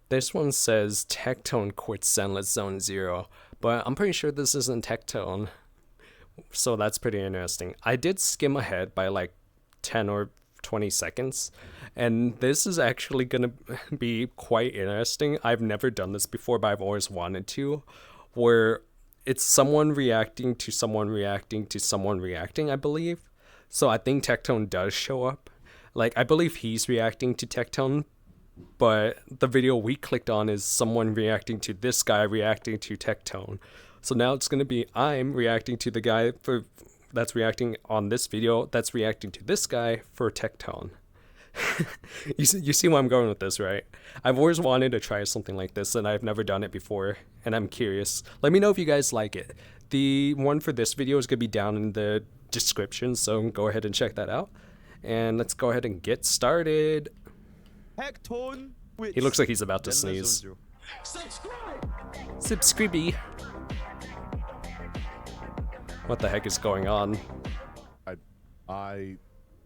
This one says Tectone quits Zenless Zone Zero, but I'm pretty sure this isn't Tectone, so that's pretty interesting. I did skim ahead by like 10 or 20 seconds, and this is actually gonna be quite interesting. I've never done this before, but I've always wanted to, where it's someone reacting to someone reacting to someone reacting, I believe. So I think Tectone does show up. Like, I believe he's reacting to Tectone, but the video we clicked on is someone reacting to this guy reacting to Tectone. So now it's gonna be I'm reacting to the guy for that's reacting on this video that's reacting to this guy for Tectone. You see where I'm going with this, right? I've always wanted to try something like this, and I've never done it before, and I'm curious. Let me know if you guys like it. The one for this video is gonna be down in the description, so go ahead and check that out. And let's go ahead and get started. Tectone. He looks like he's about to Zenless Zone sneeze. Zero. Subscribe. What the heck is going on? I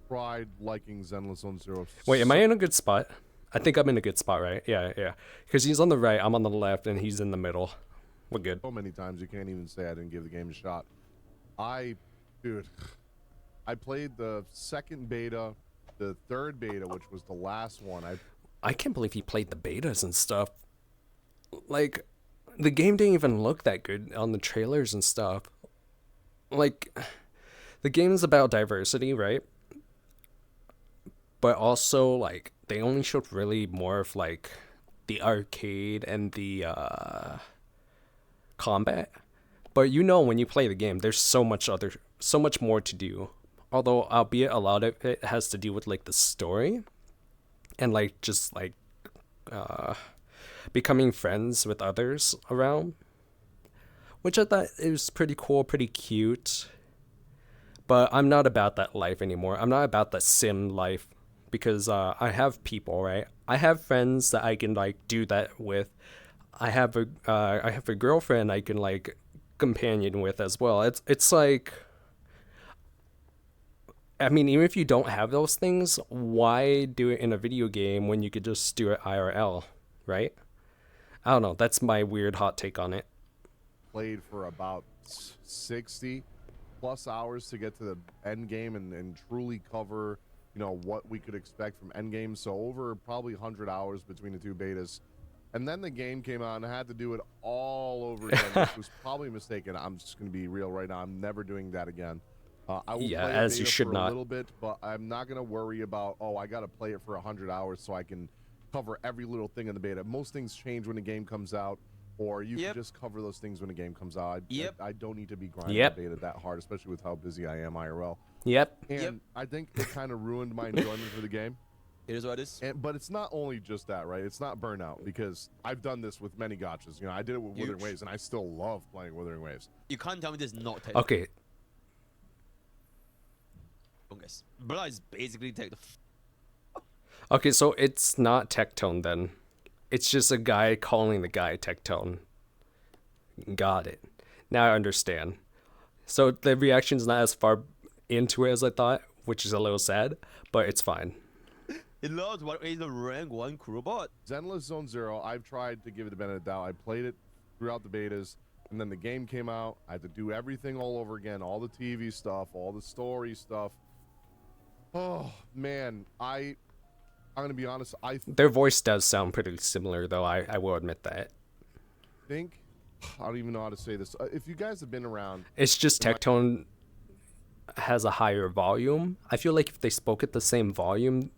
tried liking Zenless Zone Zero. Wait, am I in a good spot? I think I'm in a good spot, right? Yeah. Because he's on the right, I'm on the left, and he's in the middle. We're good. So many times you can't even say I didn't give the game a shot. Dude, I played the second beta, the third beta, which was the last one. I can't believe he played the betas and stuff. Like, the game didn't even look that good on the trailers and stuff. Like, the game is about diversity, right? But also, like, they only showed really more of, like, the arcade and the combat. But you know, when you play the game, there's so much more to do. Although, albeit a lot of it has to do with, like, the story and, like, just, like, becoming friends with others around, which I thought it was pretty cool, pretty cute. But I'm not about that life anymore. I'm not about that sim life, because I have people, right? I have friends that I can, like, do that with. I have a girlfriend I can, like, companion with as well. It's like, I mean, even if you don't have those things, why do it in a video game when you could just do it IRL, right? I don't know. That's my weird hot take on it. played for about 60 plus hours to get to the end game and truly cover, you know, what we could expect from end game. So over probably 100 hours between the two betas. And then the game came out and I had to do it all over again, which was probably mistaken. I'm just going to be real right now. I'm never doing that again. I will play as you should for not. a little bit, but I'm not going to worry about, oh, I got to play it for 100 hours so I can cover every little thing in the beta. Most things change when the game comes out, or you can just cover those things when the game comes out. I don't need to be grinding the beta that hard, especially with how busy I am IRL. And I think it kind of ruined my enjoyment for the game. It is what it is. But it's not only just that, right? It's not burnout, because I've done this with many gotchas. You know, I did it with Wuthering Waves, and I still love playing Wuthering Waves. You can't tell me this is not Tectone. Okay. Guys, bro is basically Tectone. Okay, so it's not Tectone then. It's just a guy calling the guy Tectone. Got it. Now I understand. So the reaction's not as far into it as I thought, which is a little sad, but it's fine. It loves what is the rank 1 crewbot. Zenless Zone Zero, I've tried to give it the benefit of the doubt. I played it throughout the betas, and then the game came out. I had to do everything all over again, all the TV stuff, all the story stuff. Oh, man. I'm going to be honest. Their voice does sound pretty similar, though. I will admit that. think, I don't even know how to say this. If you guys have been around. It's just Tectone has a higher volume. I feel like if they spoke at the same volume,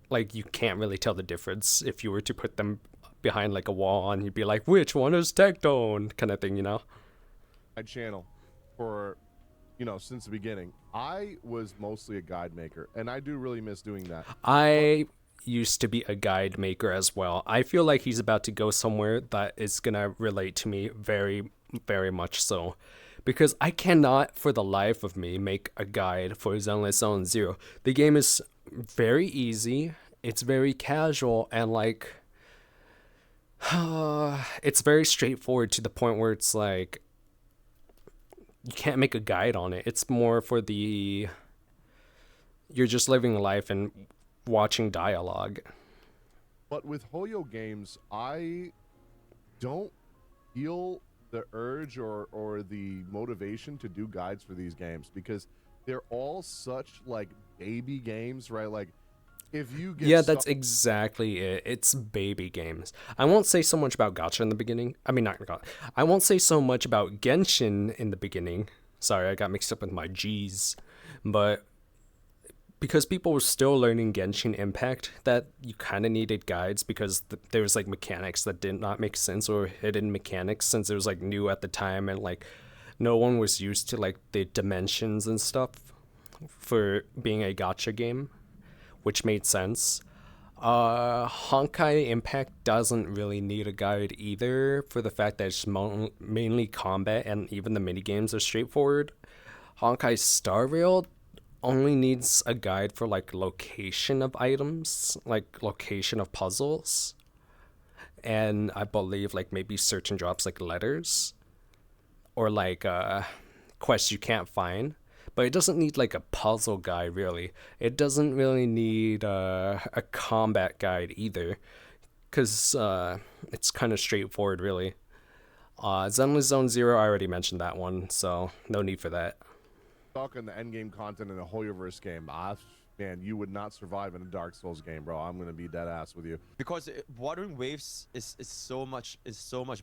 like, you can't really tell the difference. If you were to put them behind like a wall and you'd be like, which one is Tectone, kind of thing, you know? My channel for, you know, since the beginning, I was mostly a guide maker, and I do really miss doing that. I used to be a guide maker as well. I feel like he's about to go somewhere that is gonna relate to me very, very much so, because I cannot for the life of me make a guide for Zenless Zone Zero. The game is very easy, it's very casual, and like it's very straightforward to the point where it's like you can't make a guide on it. It's more for the you're just living life and watching dialogue. But with Hoyo games, I don't feel the urge or the motivation to do guides for these games because they're all such like baby games, right? Like if you get Yeah, stuck, that's exactly it. It's baby games. I won't say so much about Gacha in the beginning. I mean, not Gacha. I won't say so much about Genshin in the beginning. Sorry, I got mixed up with my G's. But because people were still learning Genshin Impact, that you kind of needed guides because there was like mechanics that did not make sense or hidden mechanics since it was like new at the time and like no one was used to like the dimensions and stuff for being a gacha game, which made sense. Honkai Impact doesn't really need a guide either for the fact that it's mainly combat and even the mini games are straightforward. Honkai Star Rail only needs a guide for like location of items, like location of puzzles, and I believe like maybe search and drops like letters or like quests you can't find. But it doesn't need like a puzzle guide really. It doesn't really need a combat guide either, because it's kind of straightforward really. Zenless Zone Zero, I already mentioned that one, so no need for that. in the end game content in a Hoyoverse game, man, you would not survive in a Dark Souls game, bro. I'm gonna be dead ass with you. Because Wuthering Waves is so much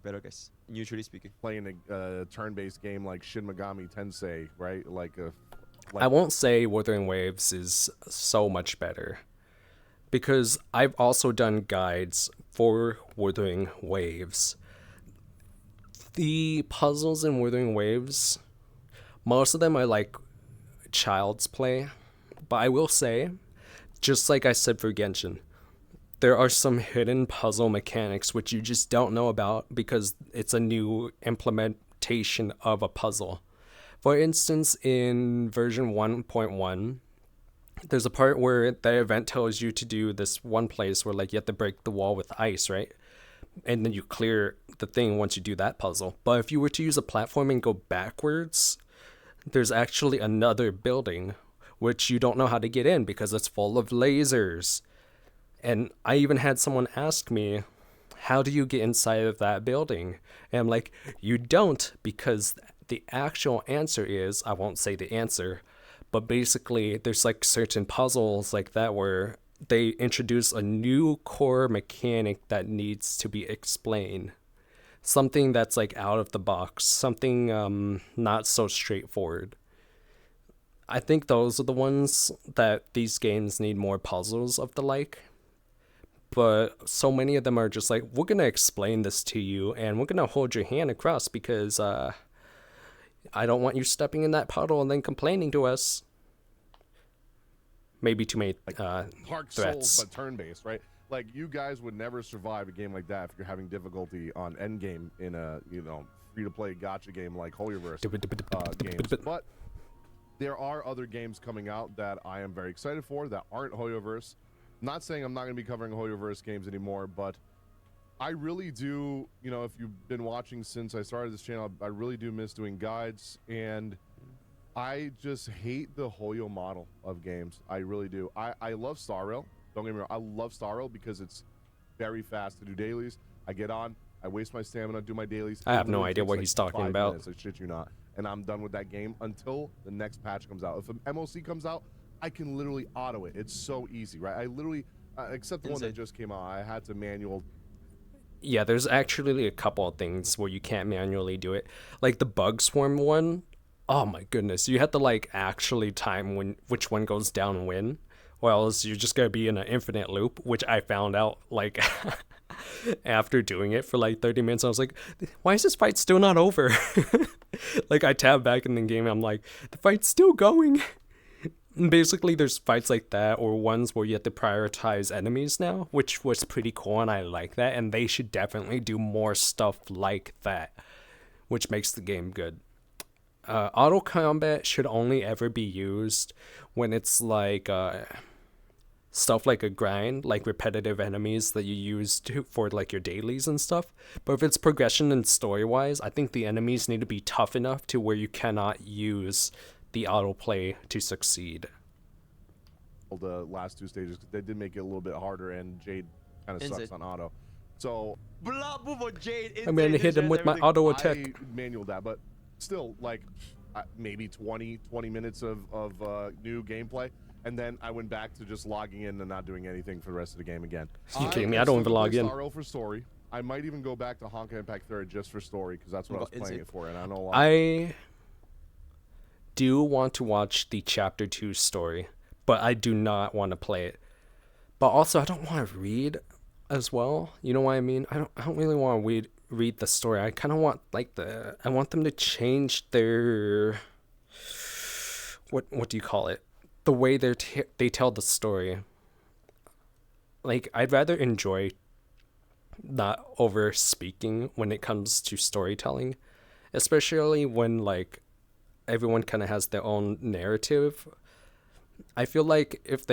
better, guys. Usually speaking. Playing a turn-based game like Shin Megami Tensei, right? I won't say Wuthering Waves is so much better, because I've also done guides for Wuthering Waves. The puzzles in Wuthering Waves, most of them are like child's play, but I will say, just like I said for Genshin, there are some hidden puzzle mechanics which you just don't know about because it's a new implementation of a puzzle. For instance, in version 1.1, there's a part where the event tells you to do this one place where like you have to break the wall with ice, right? And then you clear the thing once you do that puzzle. But if you were to use a platform and go backwards, there's actually another building which you don't know how to get in because it's full of lasers. And I even had someone ask me, how do you get inside of that building? And I'm like, you don't, because the actual answer is, I won't say the answer, but basically there's like certain puzzles like that where they introduce a new core mechanic that needs to be explained. Something that's like out of the box, something not so straightforward. I think those are the ones that these games need more puzzles of the like. But so many of them are just like, we're going to explain this to you and we're going to hold your hand across because I don't want you stepping in that puddle and then complaining to us. Maybe too many Dark threats. Souls, but turn-based, right? Like, you guys would never survive a game like that if you're having difficulty on endgame in a, free-to-play gacha game like Hoyoverse games. But there are other games coming out that I am very excited for that aren't Hoyoverse. Not saying I'm not going to be covering Hoyoverse games anymore, but I really do, if you've been watching since I started this channel, I really do miss doing guides, and I just hate the Hoyo model of games. I really do. I love Star Rail. Don't get me wrong. I love Star Rail because it's very fast to do dailies. I get on, I waste my stamina, do my dailies. I have no idea what he's talking about. Minutes, I shit you not. And I'm done with that game until the next patch comes out. If an MOC comes out, I can literally auto it. It's so easy, right? I literally, except the one that just came out, I had to manual. Yeah, there's actually a couple of things where you can't manually do it. Like the bug swarm one, oh my goodness. You have to like actually time which one goes down when, or else you're just going to be in an infinite loop, which I found out like after doing it for like 30 minutes. I was like, why is this fight still not over? Like I tab back in the game, I'm like, the fight's still going. Basically, there's fights like that, or ones where you have to prioritize enemies now, which was pretty cool, and I like that, and they should definitely do more stuff like that, which makes the game good. Auto combat should only ever be used when it's like stuff like a grind, like repetitive enemies that you use for like your dailies and stuff. But if it's progression and story-wise, I think the enemies need to be tough enough to where you cannot use the autoplay to succeed. The last two stages, they did make it a little bit harder, and Jade kind of sucks Insane. on auto. So Blah, move on, Jade. I'm gonna hit him with my auto attack. I manualed that, but still, like, maybe 20 minutes of new gameplay, and then I went back to just logging in and not doing anything for the rest of the game again. You kidding me? I don't even log in. Star Rail for story. I might even go back to Honkai Impact 3 just for story, because that's what I was playing it for, and I know a lot. I do want to watch the Chapter 2 story, but I do not want to play it. But also, I don't want to read as well. You know what I mean? I don't really want to read the story. I kind of want I want them to change their what do you call it? The way they tell the story. Like, I'd rather enjoy not over speaking when it comes to storytelling, especially when like everyone kind of has their own narrative. I feel like if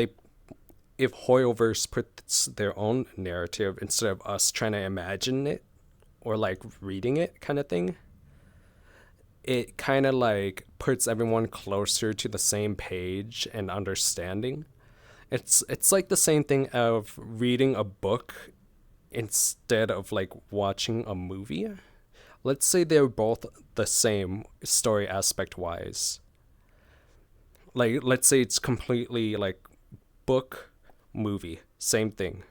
Hoyoverse puts their own narrative instead of us trying to imagine it or like reading it kind of thing, it kind of like puts everyone closer to the same page and understanding. It's like the same thing of reading a book instead of like watching a movie. Let's say they're both the same story aspect wise. Like, let's say it's completely like book, movie, same thing.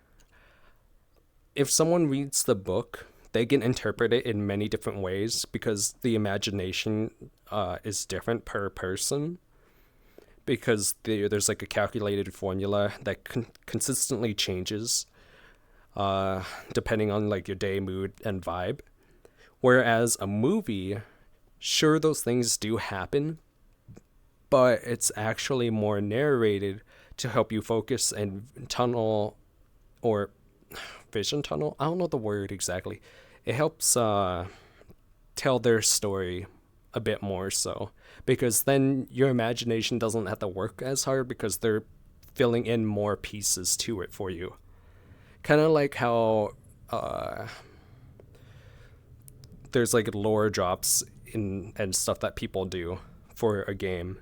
If someone reads the book, they can interpret it in many different ways because the imagination is different per person. Because there's like a calculated formula that consistently changes depending on like your day, mood, and vibe. Whereas a movie, sure, those things do happen, but it's actually more narrated to help you focus and tunnel or vision tunnel. I don't know the word exactly. It helps tell their story a bit more so, because then your imagination doesn't have to work as hard because they're filling in more pieces to it for you. Kind of like how there's like lore drops and stuff that people do for a game.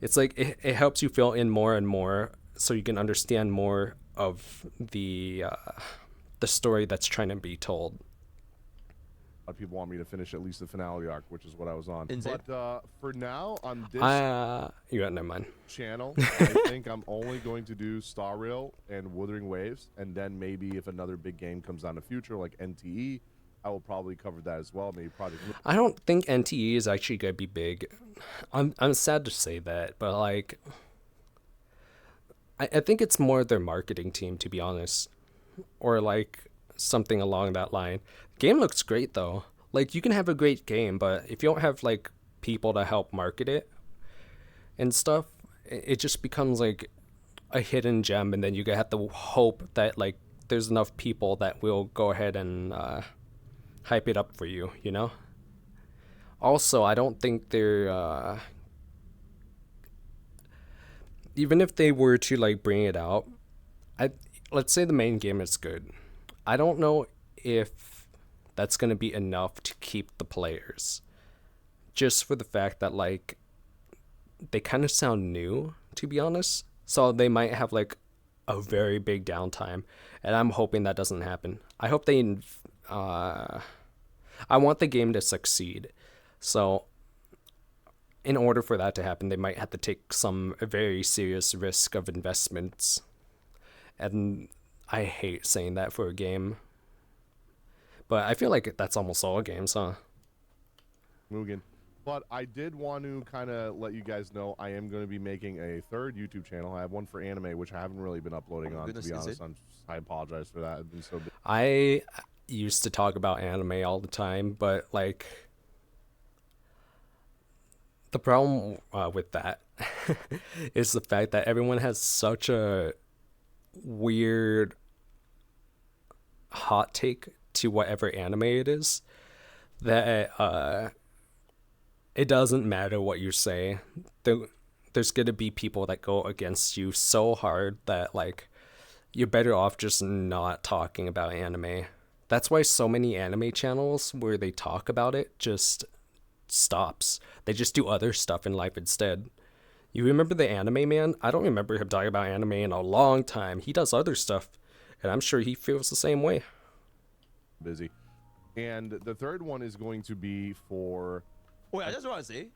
It's like it helps you fill in more and more so you can understand more of the story that's trying to be told. A lot of people want me to finish at least the finale arc, which is what I was on. Insane. But for now, on this Never mind. channel, I think I'm only going to do Star Rail and Wuthering Waves, and then maybe if another big game comes out in the future, like NTE, I will probably cover that as well. Maybe Project. I don't think NTE is actually gonna be big. I'm sad to say that, but like, I think it's more their marketing team, to be honest, or like something along that line. Game looks great though. Like, you can have a great game, but if you don't have like people to help market it and stuff, it just becomes like a hidden gem, and then you have to hope that like there's enough people that will go ahead and hype it up for you, you know? Also, I don't think they're even if they were to like bring it out, let's say the main game is good. I don't know if that's going to be enough to keep the players. Just for the fact that like they kind of sound new, to be honest. So they might have like a very big downtime, and I'm hoping that doesn't happen. I hope they I want the game to succeed. So in order for that to happen, they might have to take some very serious risk of investments. And I hate saying that for a game. But I feel like that's almost all games, huh? Mugen. But I did want to kind of let you guys know I am going to be making a third YouTube channel. I have one for anime, which I haven't really been uploading on, to be honest. I apologize for that. I've been so busy. I used to talk about anime all the time, but like the problem with that is the fact that everyone has such a weird hot take to whatever anime it is that it doesn't matter what you say. There's gonna be people that go against you so hard that like you're better off just not talking about anime. That's why so many anime channels where they talk about it just stops. They just do other stuff in life instead. You remember the Anime Man? I don't remember him talking about anime in a long time. He does other stuff. And I'm sure he feels the same way. Busy. And the third one is going to be for... Wait, I just want to say,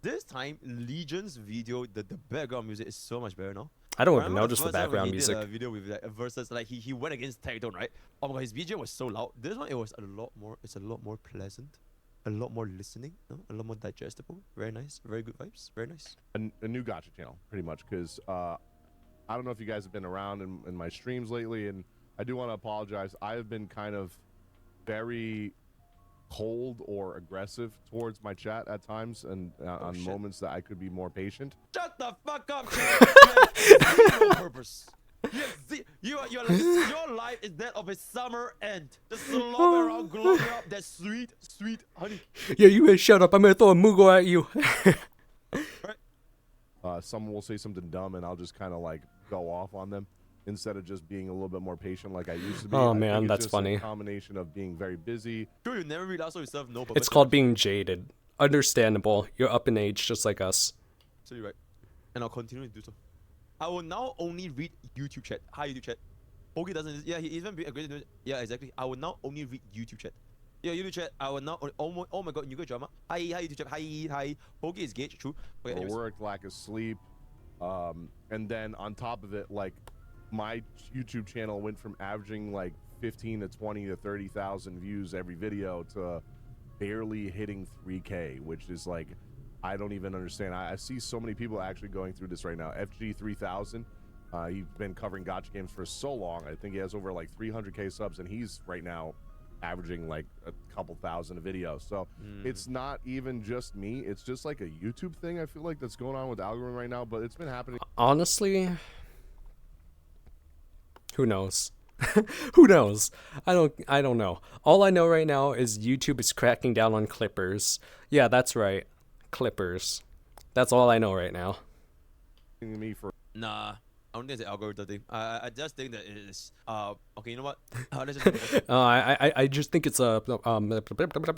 this time Legion's video, the background music is so much better now. I don't even Remember notice the first time when background he music. did a video with like versus like he went against Tectone, right? Oh my god, his BGM was so loud. This one it was a lot more pleasant, a lot more listening, no? A lot more digestible. Very nice, very good vibes, very nice. A new gotcha channel, pretty much, because I don't know if you guys have been around in my streams lately, and I do want to apologize. I have been kind of very cold or aggressive towards my chat at times, and on shit. moments that I could be more patient. Shut the fuck up, chat. You have zero purpose. Your life is that of a summer end. Just slobbing around, glowing up that sweet honey. Yeah, you better shut up. I'm gonna throw a Moogle at you. Right? Someone will say something dumb, and I'll just kind of like go off on them instead of just being a little bit more patient like I used to be. Oh, I man, think it's that's just funny. A combination of being very busy. Sure, you never read out so yourself. No, but It's called being jaded. Understandable. You're up in age just like us. So you're right, and I'll continue to do so. I will now only read YouTube chat. Hi, YouTube chat. Pogi doesn't. Yeah, he even be agreed to do it. Yeah, exactly. I will now only read YouTube chat. Yeah, YouTube chat. I will now. Oh my god, you got drama. Hi, YouTube chat. Hi. Pogi is gauge. True. Okay, anyways. Overworked, lack of sleep, and then on top of it, like my YouTube channel went from averaging like 15 to 20 to 30,000 views every video to barely hitting 3K, which is like, I don't even understand. I see so many people actually going through this right now. FG 3000, he's been covering gotcha games for so long. I think he has over like 300K subs, and he's right now averaging like a couple thousand a video. So it's not even just me. It's just like a YouTube thing, I feel like, that's going on with the algorithm right now, but it's been happening. Honestly, who knows? Who knows? I don't know. All I know right now is YouTube is cracking down on clippers. Yeah, that's right. Clippers. That's all I know right now. Me for Nah, I don't think it's an algorithm thing. I just think that it is. Okay, you know what? Let's just I just think it's a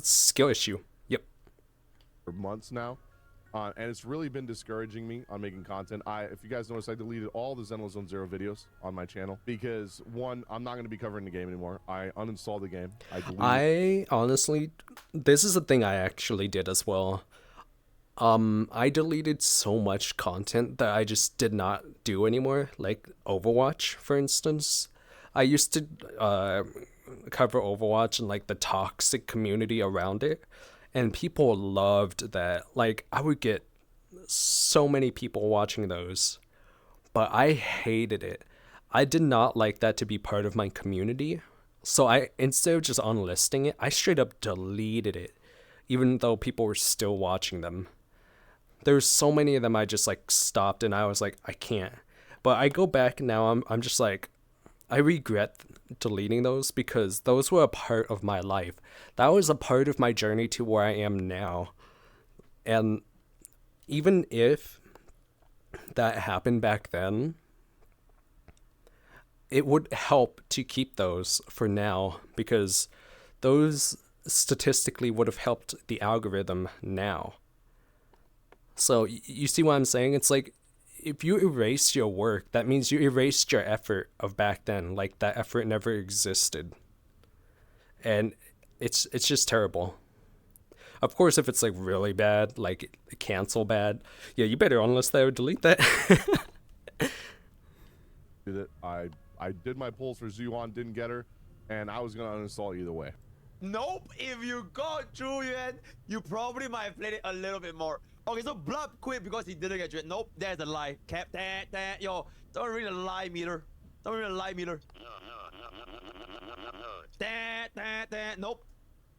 skill issue. Yep. months now. And it's really been discouraging me on making content. If you guys notice, I deleted all the Zenless Zone Zero videos on my channel because, one, I'm not going to be covering the game anymore. I uninstalled the game. I honestly, this is a thing I actually did as well. I deleted so much content that I just did not do anymore, like Overwatch, for instance. I used to cover Overwatch and like the toxic community around it, and people loved that. Like, I would get so many people watching those, but I hated it. I did not like that to be part of my community. So I, instead of just unlisting it, I straight up deleted it, even though people were still watching them. There's so many of them I just like stopped, and I was like, I can't. But I go back now, I'm just like, I regret deleting those because those were a part of my life. That was a part of my journey to where I am now. And even if that happened back then, it would help to keep those for now because those statistically would have helped the algorithm now. So you see what I'm saying? It's like, if you erase your work, that means you erased your effort of back then. Like, that effort never existed. And it's just terrible. Of course, if it's like really bad, like cancel bad, yeah, you better unlist that or delete that. I did my polls for Zuan, didn't get her, and I was going to uninstall either way. Nope. If you got Julian, you probably might have played it a little bit more. Okay, so Blood quit because he didn't get Julian. Nope, there's a lie. Cap that. Yo, don't read a lie meter. Don't read a lie meter. That. Nope.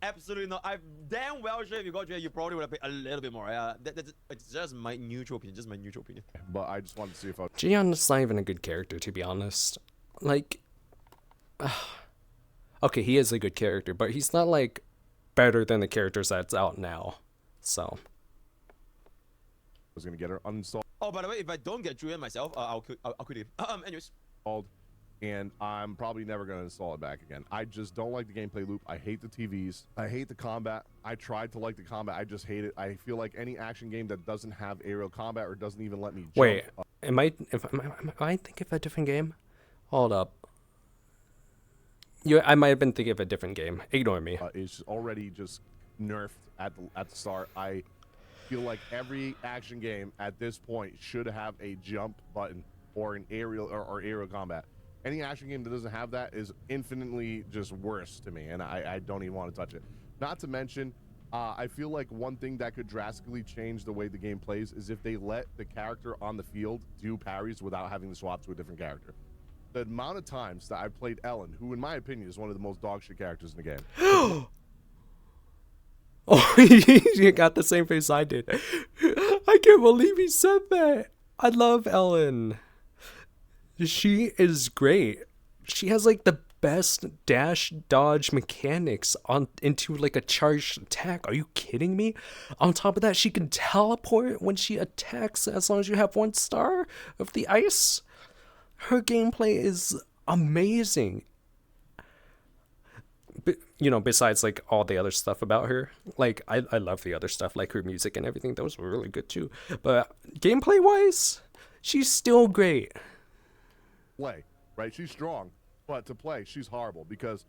Absolutely not. I'm damn well sure if you got Julian, you probably would have played a little bit more. It's just my neutral opinion. Just my neutral opinion. But I just wanted to see if I... Jian's not even a good character, to be honest. Like, okay, he is a good character, but he's not like better than the characters that's out now. So was gonna get her uninstalled. Oh, by the way, if I don't get Julian myself, I'll quit it. Anyways. And I'm probably never gonna install it back again. I just don't like the gameplay loop. I hate the TVs. I hate the combat. I tried to like the combat. I just hate it. I feel like any action game that doesn't have aerial combat or doesn't even let me jump. Wait, am I thinking of a different game? Hold up. I might have been thinking of a different game. Ignore me. Is already just nerfed at the start. I feel like every action game at this point should have a jump button or an aerial or aerial combat. Any action game that doesn't have that is infinitely just worse to me, and I don't even want to touch it. Not to mention, I feel like one thing that could drastically change the way the game plays is if they let the character on the field do parries without having to swap to a different character. The amount of times that I've played Ellen, who in my opinion is one of the most dogshit characters in the game. Oh, you got the same face I did. I can't believe he said that. I love Ellen. She is great. She has like the best dash dodge mechanics into like a charged attack. Are you kidding me? On top of that, she can teleport when she attacks as long as you have 1 star of the ice. Her gameplay is amazing. You know, besides like all the other stuff about her, like I love the other stuff, like her music and everything. Those were really good too. But gameplay wise, she's still great. Play, right? She's strong, but to play, she's horrible because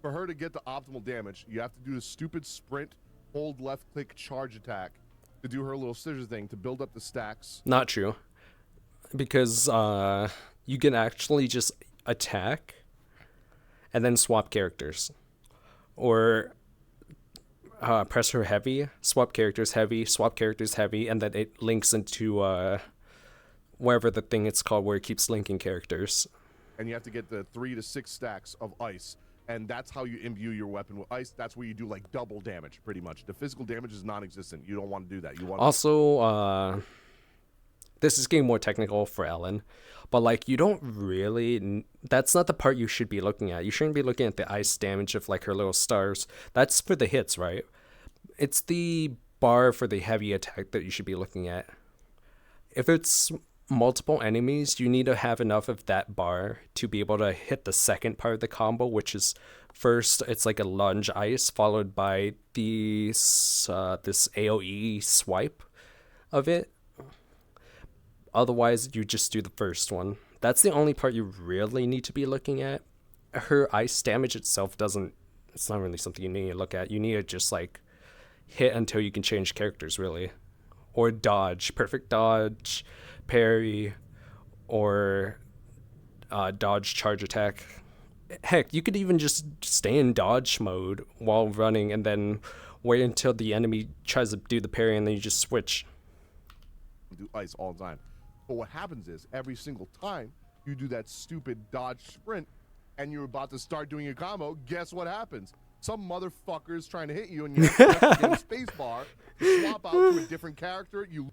for her to get the optimal damage, you have to do the stupid sprint, hold left click, charge attack to do her little scissors thing to build up the stacks. Not true, because you can actually just attack and then swap characters, or press her heavy, swap characters heavy, and then it links into wherever the thing it's called where it keeps linking characters. And you have to get the 3 to 6 stacks of ice, and that's how you imbue your weapon with ice. That's where you do like double damage, pretty much. The physical damage is non-existent. You don't want to do that. You want also this is getting more technical for Ellen, but like you don't really, that's not the part you should be looking at. You shouldn't be looking at the ice damage of like her little stars. That's for the hits, right? It's the bar for the heavy attack that you should be looking at. If it's multiple enemies, you need to have enough of that bar to be able to hit the second part of the combo, which is first it's like a lunge ice followed by this AoE swipe of it. Otherwise, you just do the first one. That's the only part you really need to be looking at. Her ice damage itself it's not really something you need to look at. You need to just like hit until you can change characters, really. Or dodge, perfect dodge, parry, or dodge charge attack. Heck, you could even just stay in dodge mode while running and then wait until the enemy tries to do the parry and then you just switch. Do ice all the time. But what happens is every single time you do that stupid dodge sprint and you're about to start doing your combo, guess what happens? Some motherfucker's trying to hit you and you have to get a space bar, swap out to a different character, you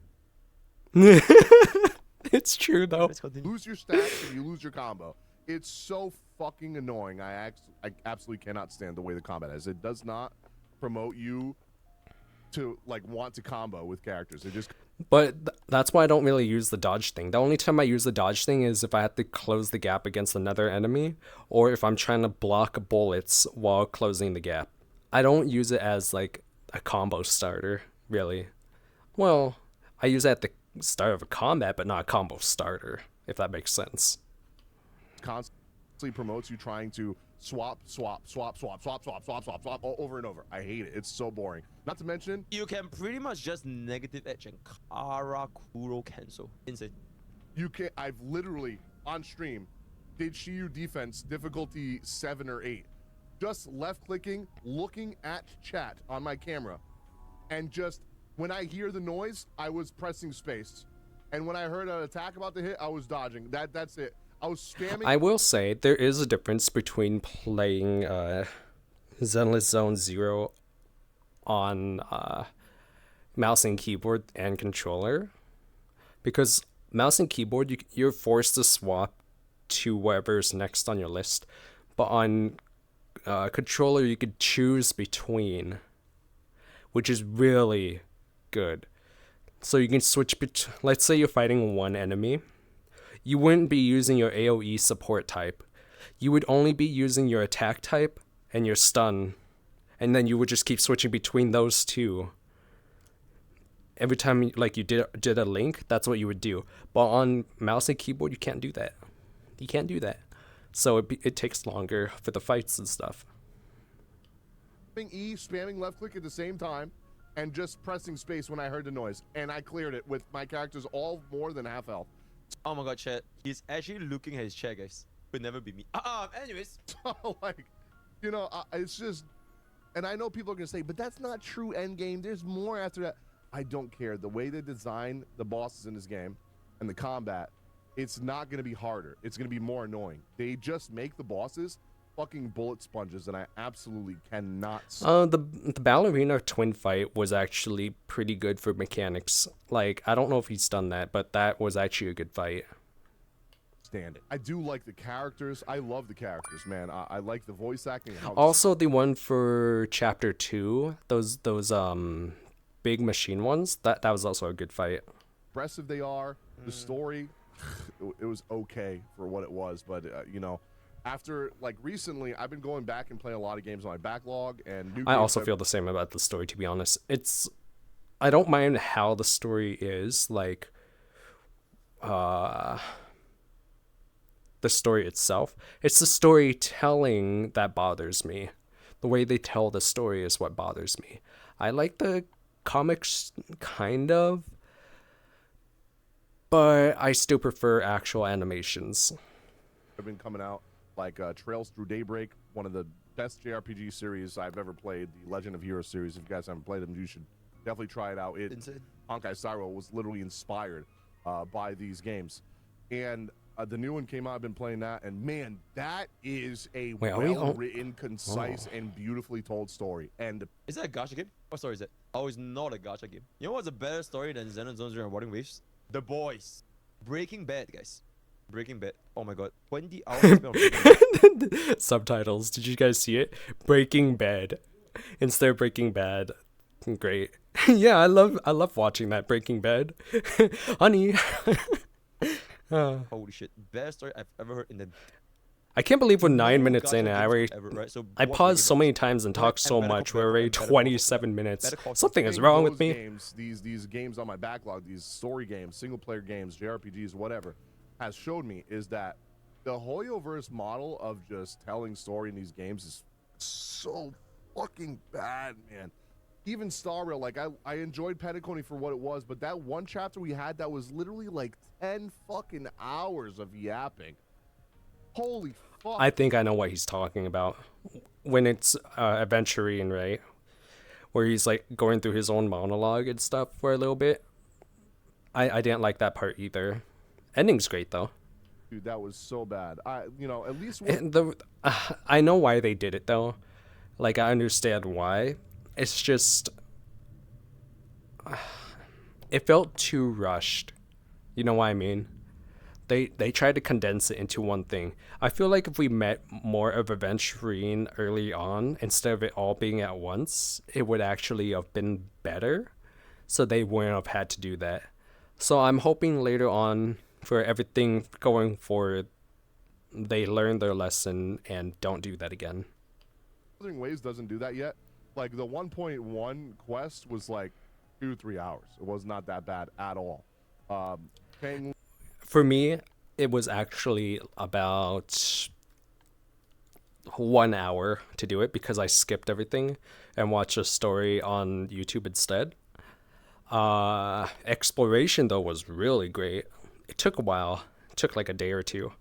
It's true though. lose your stats and you lose your combo. It's so fucking annoying. I absolutely cannot stand the way the combat is. It does not promote you to like want to combo with characters. It just But that's why I don't really use the dodge thing. The only time I use the dodge thing is if I have to close the gap against another enemy, or if I'm trying to block bullets while closing the gap. I don't use it as like a combo starter, really. Well, I use it at the start of a combat, but not a combo starter, if that makes sense. constantly promotes you trying to swap over and over. I hate it. It's so boring. Not to mention, You can pretty much just negative edge and Karakuro cancel. Insane. you can. I've literally on stream did Shiyu defense difficulty 7 or 8, just left clicking, looking at chat on my camera, and just when I hear the noise, I was pressing space, and when I heard an attack about to hit, I was dodging. That's it. I was spamming. I will say there is a difference between playing Zenless Zone Zero on mouse and keyboard and controller, because mouse and keyboard you're forced to swap to whatever's next on your list, but on controller you could choose between, which is really good. So you can switch let's say you're fighting one enemy. You wouldn't be using your AoE support type. You would only be using your attack type and your stun. And then you would just keep switching between those two. Every time like you did a link, that's what you would do. But on mouse and keyboard, you can't do that. You can't do that. so it takes longer for the fights and stuff. Spamming left click at the same time, and just pressing space when I heard the noise, and I cleared it with my characters all more than half health. Oh my god, chat. He's actually looking at his chat, guys. Could never be me. Anyways. So, like, you know, it's just, and I know people are gonna say, but that's not true end game. There's more after that. I don't care. The way they design the bosses in this game and the combat, it's not gonna be harder. It's gonna be more annoying. They just make the bosses fucking bullet sponges, and I absolutely cannot. The ballerina twin fight was actually pretty good for mechanics. Like, I don't know if he's done that, but that was actually a good fight. Stand it. I do like the characters. I love the characters, man. I like the voice acting. Also, the one for chapter 2, those big machine ones, that was also a good fight. Impressive they are. The story, it was okay for what it was, but you know. After, like, recently, I've been going back and playing a lot of games on my backlog, and I also feel the same about the story, to be honest. I don't mind how the story is, like, the story itself. It's the storytelling that bothers me. The way they tell the story is what bothers me. I like the comics, kind of, but I still prefer actual animations. Have been coming out. Like Trails Through Daybreak, one of the best JRPG series I've ever played, the Legend of Heroes series. If you guys haven't played them, you should definitely try it out. Honkai Star was literally inspired by these games. And the new one came out, I've been playing that, and man, that is a well-written, concise, and beautifully told story. And is that a gacha game? What story is it? Oh, it's not a gacha game. You know what's a better story than Zenless Zone Zero and Rotting Waves? The Boys. Breaking Bad, guys. Breaking Bad. Oh my god. 20 hours Subtitles. Did you guys see it? Breaking Bad. Instead of Breaking Bad. Great. Yeah, I love watching that Breaking Bad. Honey. Holy shit. Best story I've ever heard in the... I can't believe we're 9 minutes in and I paused so many times and talked so much. We're already 27 minutes. Something is wrong with me. Games, these games on my backlog, these story games, single player games, JRPGs, whatever, has showed me is that the Hoyoverse model of just telling story in these games is so fucking bad, man. Even Star Rail, like I enjoyed Tectone for what it was, but that one chapter we had that was literally like 10 fucking hours of yapping. Holy fuck. I think I know what he's talking about. When it's Adventuring, right? Where he's like going through his own monologue and stuff for a little bit. I didn't like that part either. Ending's great though. Dude, that was so bad. You know, at least I know why they did it though. Like, I understand why. It's just it felt too rushed. You know what I mean? They tried to condense it into one thing. I feel like if we met more of Adventuring early on instead of it all being at once, it would actually have been better. So they wouldn't have had to do that. So I'm hoping later on for everything going forward, they learn their lesson and don't do that again. Wuthering Waves doesn't do that yet. Like, the 1.1 quest was like 2-3 hours. It was not that bad at all. For me, it was actually about 1 hour to do it because I skipped everything and watched a story on YouTube instead. Exploration though was really great. It took a while. It took like a day or two.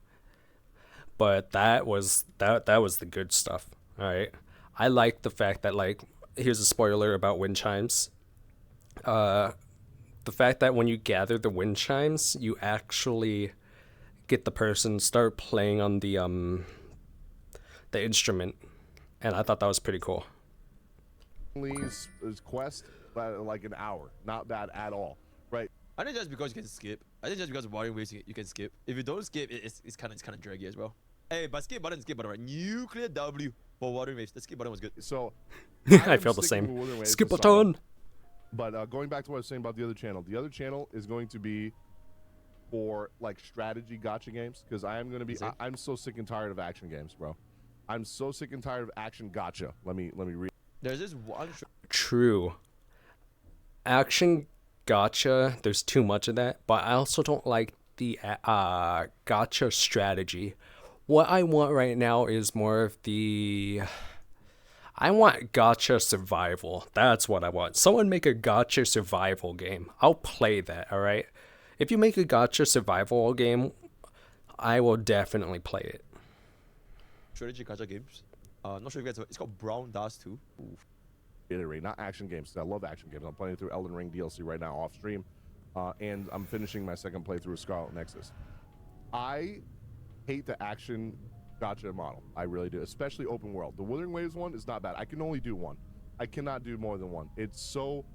But that was the good stuff. All right. I like the fact that, like, here's a spoiler about wind chimes. The fact that when you gather the wind chimes, you actually get the person start playing on the instrument, and I thought that was pretty cool. His quest like an hour, not bad at all, right? I think just because you can skip. I think just because of Rotting Waves you can skip. If you don't skip, it's kind of draggy as well. Hey, but skip button, right? Nuclear W for Rotting Waves. The skip button was good. So I feel the same. Skip button. But going back to what I was saying about the other channel is going to be for like strategy gacha games, because I am going to be. I'm so sick and tired of action games, bro. I'm so sick and tired of action gacha. Let me read. There's this one. True. Action gacha. There's too much of that, but I also don't like the gacha strategy. What I want right now is more of I want gacha survival. That's what I want. Someone make a gacha survival game. I'll play that, alright? If you make a gacha survival game, I will definitely play it. Strategy gacha games. Not sure if you guys. It's called Brown Dust 2. Ooh. Iterate, not action games. I love action games. I'm playing through Elden Ring DLC right now off stream, and I'm finishing my second playthrough of Scarlet Nexus. I hate the action gacha model. I really do, especially open world. The Wuthering Waves one is not bad. I can only do one. I cannot do more than one. It's so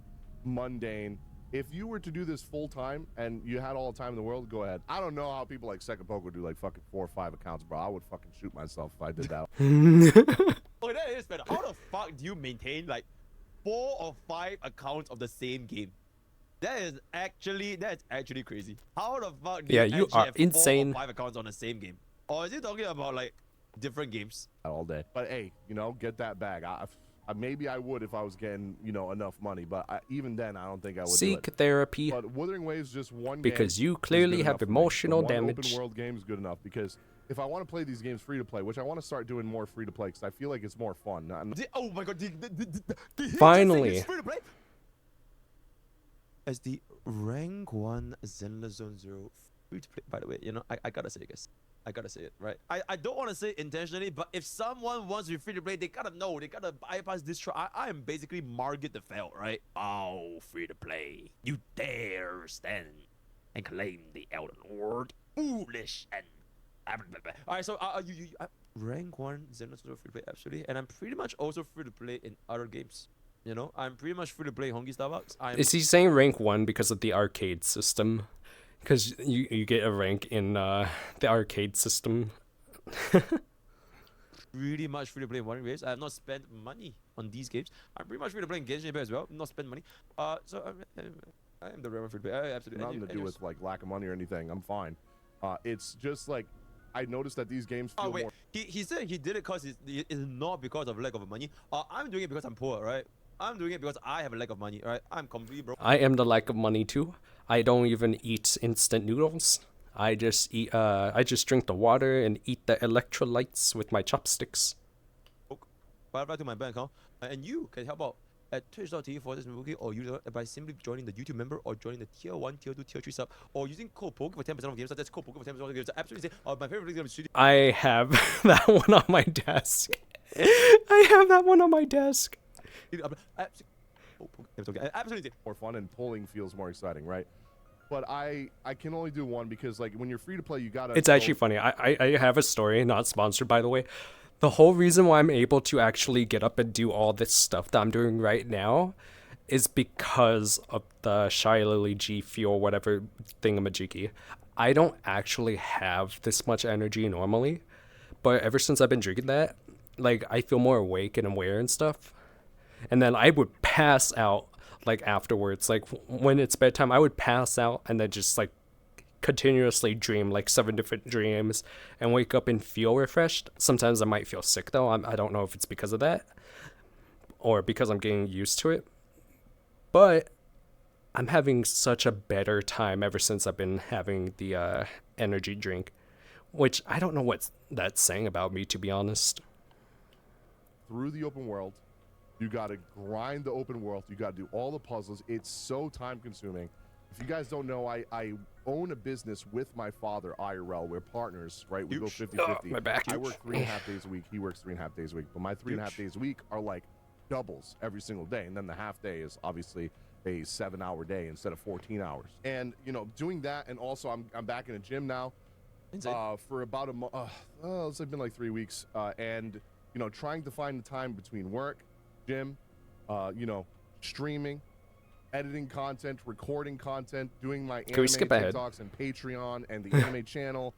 mundane. If you were to do this full time and you had all the time in the world, go ahead. I don't know how people like Second Poker do like fucking 4 or 5 accounts, bro. I would fucking shoot myself if I did that. Okay, that is better. How the fuck do you maintain like 4 or 5 accounts of the same game? That is actually crazy. How the fuck do Yeah, you you actually are have insane. 4 or 5 accounts on the same game? Or is he talking about like different games? All day. But hey, you know, get that bag. Maybe I would if I was getting, you know, enough money, but even then I don't think I would Seek do it. therapy. But Wuthering Waves just one Because game you is clearly good have enough for me. emotional One damage. open world game is good enough because if I want to play these games free to play, which I want to start doing more free to play because I feel like it's more fun. Oh my god, did he just say Finally. it's free to play? As the rank 1 Zenless Zone Zero free to play, by the way, you know, I gotta say it, guys. I gotta say it, right? I don't want to say it intentionally, but if someone wants to be free to play, they gotta know, they gotta bypass this try. I am basically Margaret the Felt, right? Oh, free to play. You dare stand and claim the Elden Word. Foolish and... Alright, so rank 1 Zenless Zone free to play, absolutely. And I'm pretty much also free to play in other games. You know, I'm pretty much free to play Hongi Starbucks. Is he saying rank 1 because of the arcade system? Because you get a rank in the arcade system. Pretty much free to play in one games. I have not spent money on these games. I'm pretty much free to play in Genshin Impact as well. Not spend money. So I am the real free to play. Absolutely. Nothing to do with like lack of money or anything. I'm fine. It's just like I noticed that these games feel more. He said he did it because it's not because of lack of money. I'm doing it because I'm poor, right? I'm doing it because I have a lack of money, right? I'm completely broke. I am the lack of money too. I don't even eat instant noodles. I just eat. I just drink the water and eat the electrolytes with my chopsticks. Right to my bank account, and you can help out at twitch.tv for this movie or user by simply joining the YouTube member or joining the tier 1, tier 2, tier 3 sub or using code POKE for 10% of games. That's code POKE for 10% of games. Absolutely. My favorite game is studio. I have that one on my desk. I have that one on my desk. Absolutely. More fun and pulling feels more exciting, right? But I can only do one because like when you're free to play, you gotta. It's actually funny. I have a story, not sponsored by the way. The whole reason why I'm able to actually get up and do all this stuff that I'm doing right now is because of the Shy Lily G Fuel whatever thingamajiggy. I don't actually have this much energy normally, but ever since I've been drinking that, like I feel more awake and aware and stuff. And then I would pass out like afterwards, like when it's bedtime, I would pass out and then just like continuously dream like 7 different dreams and wake up and feel refreshed. Sometimes I might feel sick though. I don't know if it's because of that or because I'm getting used to it. But I'm having such a better time ever since I've been having the energy drink, which I don't know what that's saying about me, to be honest. Through the open world, you got to grind the open world. You got to do all the puzzles. It's so time consuming. If you guys don't know, I own a business with my father, IRL. We're partners, right? We go 50-50. My back. I work 3.5 days a week. He works 3.5 days a week. But my 3.5 days a week are like doubles every single day. And then the half day is obviously a 7-hour day instead of 14 hours. And, you know, doing that. And also I'm back in a gym now for about a month. It's been like 3 weeks. And, you know, trying to find the time between work, gym, you know, streaming, editing content, recording content, doing my anime TikToks and Patreon and the anime channel,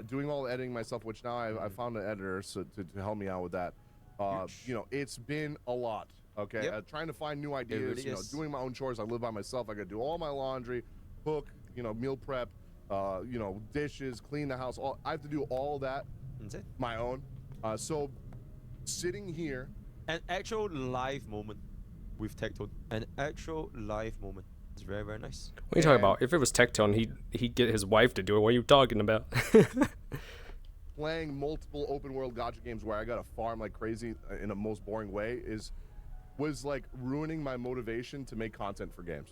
doing all the editing myself, which now I found an editor to help me out with that. You know, it's been a lot, okay? Trying to find new ideas, really you know, doing my own chores. I live by myself. I got to do all my laundry, cook, you know, meal prep, you know, dishes, clean the house. I have to do all that my own. So sitting here. An actual live moment with Tectone. An actual live moment. It's very, very nice. What are you talking about? If it was Tectone, he'd get his wife to do it. What are you talking about? playing multiple open world gacha games where I gotta farm like crazy in a most boring way was like ruining my motivation to make content for games.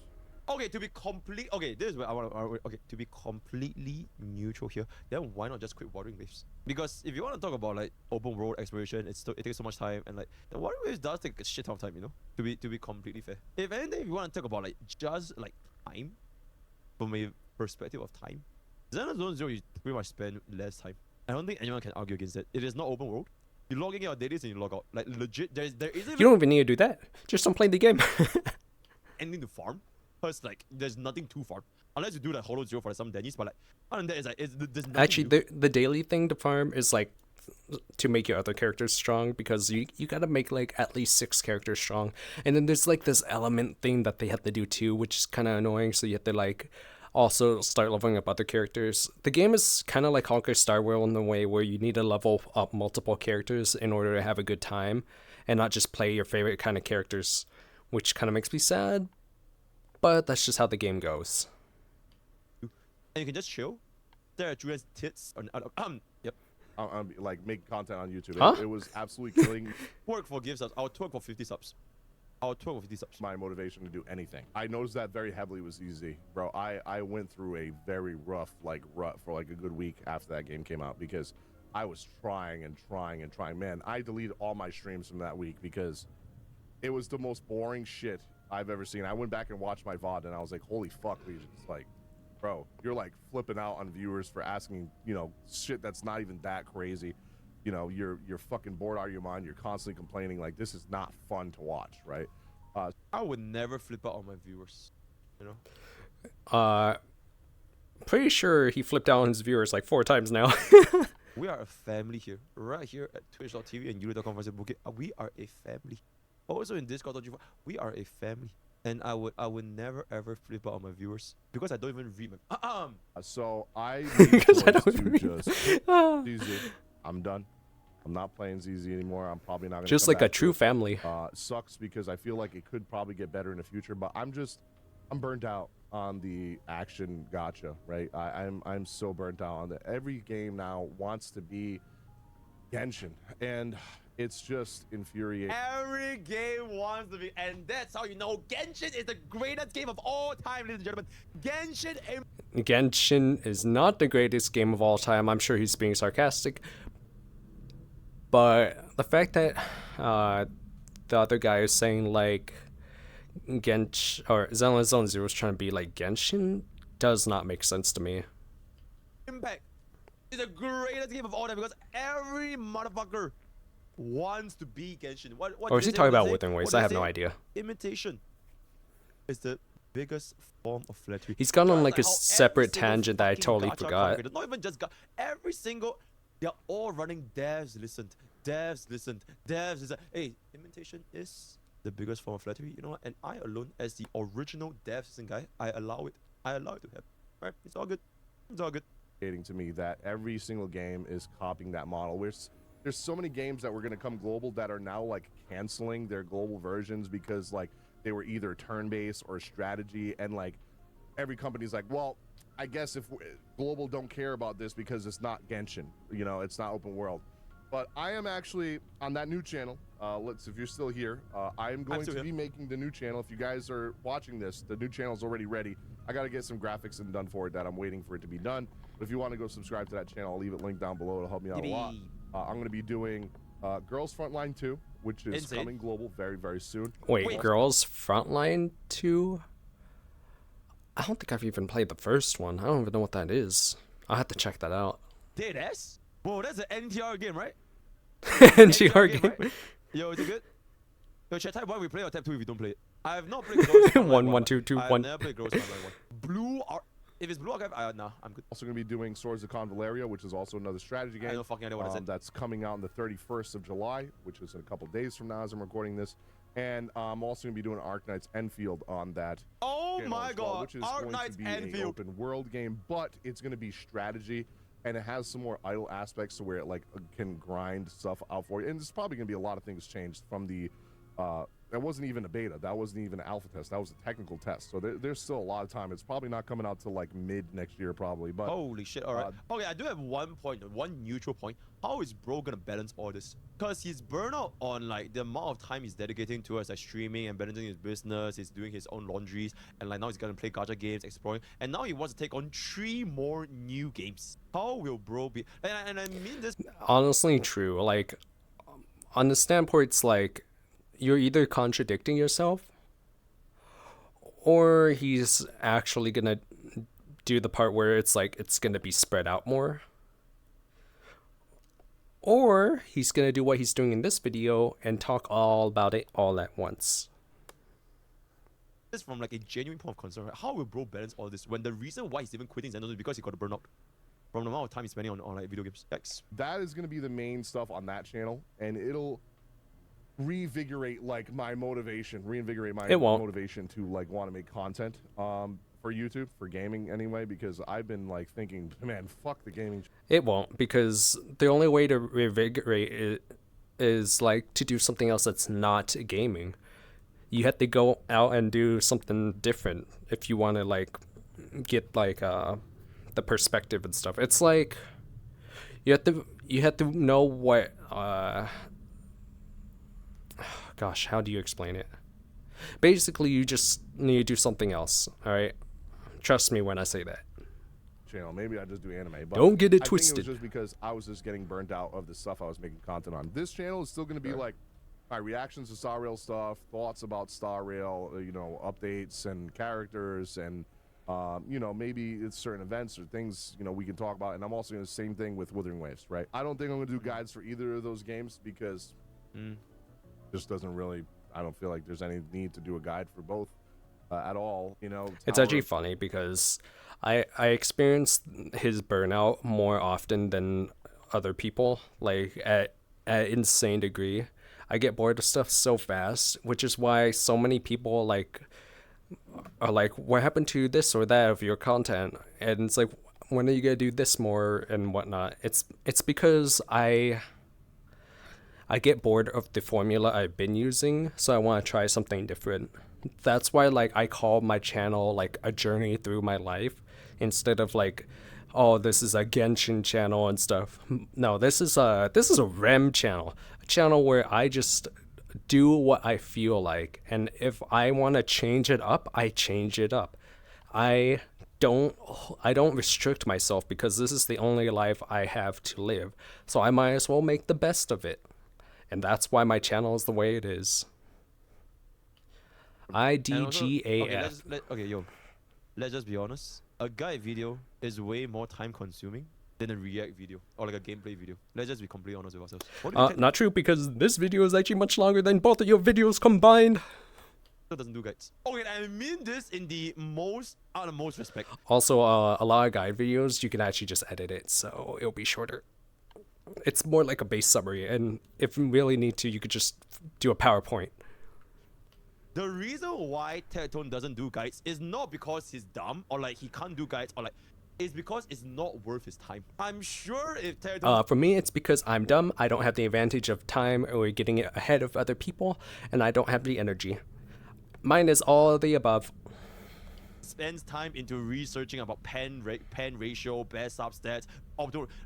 Okay, to be complete. Okay, this is where I want to. Okay, to be completely neutral here, then why not just quit Wuthering Waves? Because if you want to talk about like open world exploration, it takes so much time, and like the Wuthering Waves does take a shit ton of time, you know. To be completely fair, if anything, if you want to talk about like just like time, from a perspective of time, Zenless Zone Zero you pretty much spend less time. I don't think anyone can argue against that. It is not open world. You log in your dailies and you log out. Like legit, there isn't You don't even need to do that. Just don't play the game. anything to farm. Cause like there's nothing to farm unless you do like Hollow Zero for some Denny's. But like other than that, it's like there's nothing Actually, to do. the daily thing to farm is like to make your other characters strong, because you gotta make like at least 6 characters strong, and then there's like this element thing that they have to do too, which is kind of annoying. So you have to like also start leveling up other characters. The game is kind of like Conquer Star World in the way where you need to level up multiple characters in order to have a good time, and not just play your favorite kind of characters, which kind of makes me sad. But that's just how the game goes. And you can just chill. There are Julian's tits on yep. Like make content on YouTube. Huh? It was absolutely killing Twerk for gift subs. I'll twerk for 50 subs. I'll twerk for 50 subs. my motivation to do anything. I noticed that very heavily was easy, bro. I went through a very rough rut for like a good week after that game came out because I was trying and trying and trying. Man, I deleted all my streams from that week because it was the most boring shit I've ever seen. I went back and watched my VOD and I was like, holy fuck, Legion. It's like, bro, you're like flipping out on viewers for asking, you know, shit that's not even that crazy. You know, you're fucking bored out of your mind. You're constantly complaining. Like, this is not fun to watch, right? I would never flip out on my viewers. You know? Pretty sure he flipped out on his viewers like 4 times now. We are a family here. Right here at twitch.tv and youtube.com. We are a family. Also in Discord.gg, we are a family. And I would never ever flip out on my viewers because I don't even read my So I Because I don't to read. just ZZ. I'm done. I'm not playing ZZ anymore. I'm probably not gonna Just come like a back to true it. family. Sucks because I feel like it could probably get better in the future, but I'm burnt out on the action gacha, right? I'm so burnt out on that. Every game now wants to be Genshin, and it's just infuriating. Every game wants to be, and that's how you know Genshin is the greatest game of all time, ladies and gentlemen. Genshin is not the greatest game of all time. I'm sure he's being sarcastic. But the fact that the other guy is saying like Zenless Zone Zero is trying to be like Genshin does not make sense to me. Impact is the greatest game of all time because every motherfucker wants to be Genshin. What Or is they he say? talking What about they say? Withering Waves? What I they have no say? idea. Imitation is the biggest form of flattery. He's gone on Just like a how every separate single tangent that I fucking totally gacha forgot. creator, not even just every single, they're all running devs listened. Hey, imitation is the biggest form of flattery, you know what? And I alone, as the original devs listen guy, I allow it to happen. Right? It's all good. To me that every single game is copying that model. There's so many games that were going to come global that are now like canceling their global versions because like they were either turn-based or strategy, and like every company's like, well, I guess if global don't care about this because it's not Genshin, you know, it's not open world. But I am actually on that new channel. If you're still here, I am going to be making the new channel. If you guys are watching this, the new channel is already ready. I got to get some graphics and done for it that I'm waiting for it to be done. But if you want to go subscribe to that channel, I'll leave it linked down below. It'll help me out a lot. I'm going to be doing Girls Frontline 2, which is coming global very, very soon. Wait, Girls Frontline 2? I don't think I've even played the first one. I don't even know what that is. I'll have to check that out. Deadass? Whoa, that's an NTR game, right? NTR game. Right? Yo, is it good? Yo, chat, type 1 we play or type 2 if you don't play it. I have not played Girls Frontline 1, 1, 2, 2, 1. I've never played Girls Frontline 1. If it's Blue Archive, nah, I'm good. Also going to be doing Swords of Convaleria, which is also another strategy game. I don't fucking know what I said. That's coming out on the 31st of July, which is in a couple days from now as I'm recording this. And I'm also going to be doing Arknights Enfield on that. Oh my as well, god, which is Arknights going to be an Enfield. open world game, but it's going to be strategy, and it has some more idle aspects to where it like can grind stuff out for you. And there's probably going to be a lot of things changed from the that wasn't even a beta. That wasn't even an alpha test. That was a technical test. So there's still a lot of time. It's probably not coming out till like mid next year, probably. But holy shit! All right. Okay, I do have one point, one neutral point. How is bro gonna balance all this? Because he's burnout on like the amount of time he's dedicating towards like streaming and balancing his business. He's doing his own laundries, and like now he's gonna play gacha games, exploring, and now he wants to take on 3 more new games. How will bro be? And I mean this. Honestly, true. Like, on the standpoint, it's like you're either contradicting yourself, or he's actually gonna do the part where it's like it's gonna be spread out more, or he's gonna do what he's doing in this video and talk all about it all at once. This from like a genuine point of concern. Right? How will bro balance all this when the reason why he's even quitting Zenless is because he got a burnout from the amount of time he's spending on like video games? Yikes. that is going to be the main stuff on that channel, and it'll reinvigorate like my motivation motivation to like want to make content for YouTube, for gaming anyway, because I've been like thinking, man, fuck the gaming. It won't, because the only way to reinvigorate it is like to do something else that's not gaming. You have to go out and do something different if you want to like get like the perspective and stuff. It's like you have to know what gosh, how do you explain it? Basically, you just need to do something else. All right, trust me when I say that. Channel, maybe I just do anime, but Don't get it I twisted. think it was just because I was just getting burnt out of the stuff I was making content on. This channel is still going to be like my reactions to Star Rail stuff, thoughts about Star Rail, you know, updates and characters, and you know, maybe it's certain events or things, you know, we can talk about. And I'm also going to do the same thing with Wuthering Waves, right? I don't think I'm going to do guides for either of those games because just doesn't really, I don't feel like there's any need to do a guide for both at all, you know. It's actually funny because I experience his burnout more often than other people, like at insane degree. I get bored of stuff so fast, which is why so many people like are like, what happened to this or that of your content? And it's like, when are you gonna do this more and whatnot? It's because I get bored of the formula I've been using, so I want to try something different. That's why like I call my channel like a journey through my life, instead of like, oh, this is a Genshin channel and stuff. No, this is a REM channel, a channel where I just do what I feel like, and if I want to change it up, I change it up. I don't restrict myself, because this is the only life I have to live, so I might as well make the best of it. And that's why my channel is the way it is. IDGAF. Let's just be honest. A guide video is way more time consuming than a React video or like a gameplay video. Let's just be completely honest with ourselves. What do you think? Not true, because this video is actually much longer than both of your videos combined. It doesn't do guides. Okay, I mean this in the most utmost respect. Also, a lot of guide videos, you can actually just edit it, so it'll be shorter. It's more like a base summary, and if you really need to, you could just do a PowerPoint. The reason why Tectone doesn't do guides is not because he's dumb or like he can't do guides, or like it's because it's not worth his time. I'm sure if Tectone For me, it's because I'm dumb, I don't have the advantage of time or getting it ahead of other people, and I don't have the energy. Mine is all of the above. spends time into researching about pen ratio, best substats,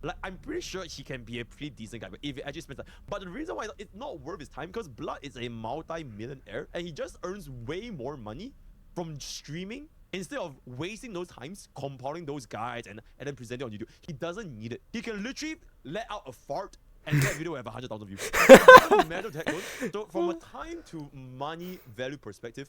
like I'm pretty sure he can be a pretty decent guy, but if he actually spends time. But the reason why it's not worth his time, because Blood is a multi-millionaire and he just earns way more money from streaming instead of wasting those times compiling those guides and then presenting on YouTube. He doesn't need it. He can literally let out a fart and that video will have 100,000 views. It doesn't matter, Tectone. So from a time to money value perspective,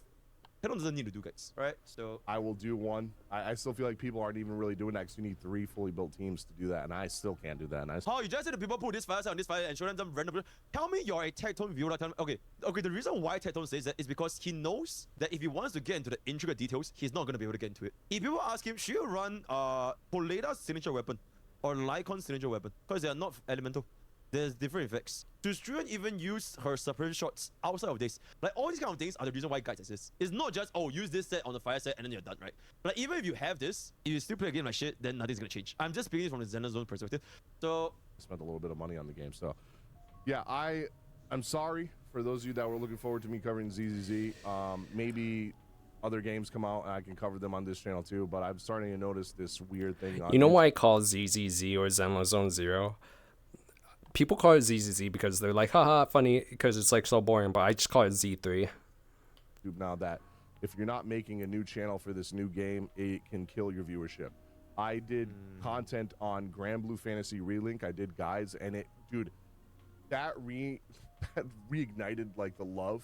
Tectone doesn't need to do guides, right? So I will do one. I still feel like people aren't even really doing that, because you need 3 fully built teams to do that, and I still can't do that. And you just said the people put this file on this file and show them some random. Tell me you're a Tectone viewer. Okay. The reason why Tectone says that is because he knows that if he wants to get into the intricate details, he's not gonna be able to get into it. If people ask him, should you run Poleta's signature weapon or Lycon's signature weapon, because they are not elemental. There's different effects. Should student even use her suppression shots outside of this? Like, all these kind of things are the reason why guides exist. It's not just, oh, use this set on the fire set and then you're done, right? But even if you have this, if you still play a game like shit, then nothing's gonna change. I'm just speaking from the Zenless Zone perspective. So I spent a little bit of money on the game, so yeah, I'm sorry for those of you that were looking forward to me covering ZZZ, maybe other games come out and I can cover them on this channel too, but I'm starting to notice this weird thing on You know YouTube. why I call it ZZZ or Zenless Zone Zero? People call it ZZZ because they're like, haha, funny, because it's like so boring, but I just call it Z3. Now that if you're not making a new channel for this new game, it can kill your viewership. I did content on Grand Blue Fantasy Relink. I did guides, and it, dude, that reignited like the love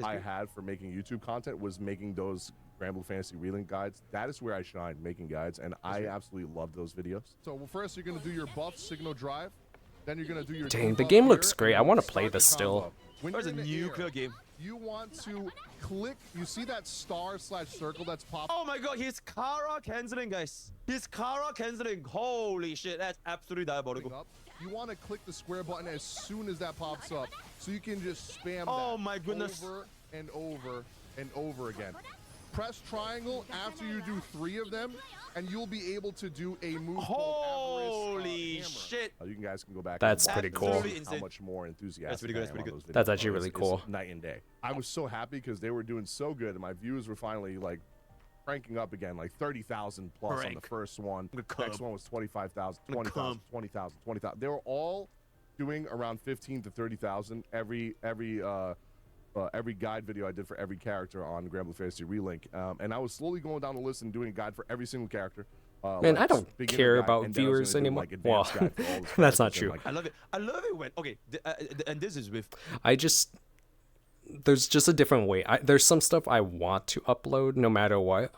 I had for making YouTube content was making those Grand Blue Fantasy Relink guides. That is where I shine, making guides, and I absolutely love those videos. So well, first you're gonna do your buff signal drive, then you're gonna do your. Dang, the game looks great. I want to play this still. There's a nuclear game. You want to click. You see that star/circle that's popping. Oh my god, he's Kara canceling, guys. He's Kara canceling. Holy shit, that's absolutely diabolical. Up. You want to click the square button as soon as that pops up, so you can just spam Oh that my goodness. over and over and over again. Press triangle after you do 3 of them, and you'll be able to do a move called Holy Avarice, shit. you guys can go back. That's and pretty watch cool. this, how much more enthusiastic That's pretty good, I am that's pretty on good. those That's videos. actually really It's cool. night and day. I was so happy because they were doing so good, and my views were finally like cranking up again, like 30,000 plus on the Crank. first one. I'm gonna Next come. one was 25,000, I'm gonna 20,000, come. 20,000, 20,000. They were all doing around 15 to 30,000 every guide video I did for every character on Grand Blue Fantasy Relink, and I was slowly going down the list and doing a guide for every single character. Man, like I don't beginner care guide, about and then I was viewers gonna do, anymore. like, advanced Well, guide for all the that's not characters and, true. like, I love it. I love it when and this is with There's just a different way. There's some stuff I want to upload no matter what,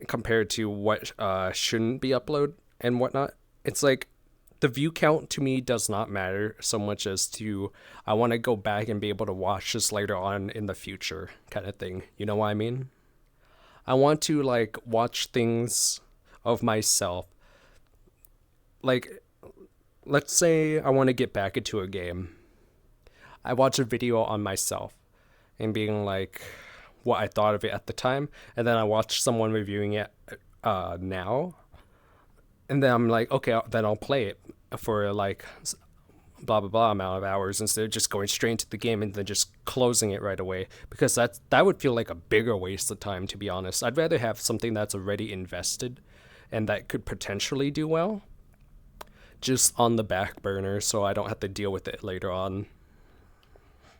compared to what shouldn't be uploaded and whatnot. It's like the view count to me does not matter so much as to I want to go back and be able to watch this later on in the future kind of thing. You know what I mean? I want to like watch things of myself. Like, let's say I want to get back into a game. I watch a video on myself and being like what I thought of it at the time, and then I watch someone reviewing it now, and then I'm like, okay, then I'll play it for like blah blah blah amount of hours instead of just going straight into the game and then just closing it right away, because that would feel like a bigger waste of time, to be honest. I'd rather have something that's already invested and that could potentially do well just on the back burner so I don't have to deal with it later on.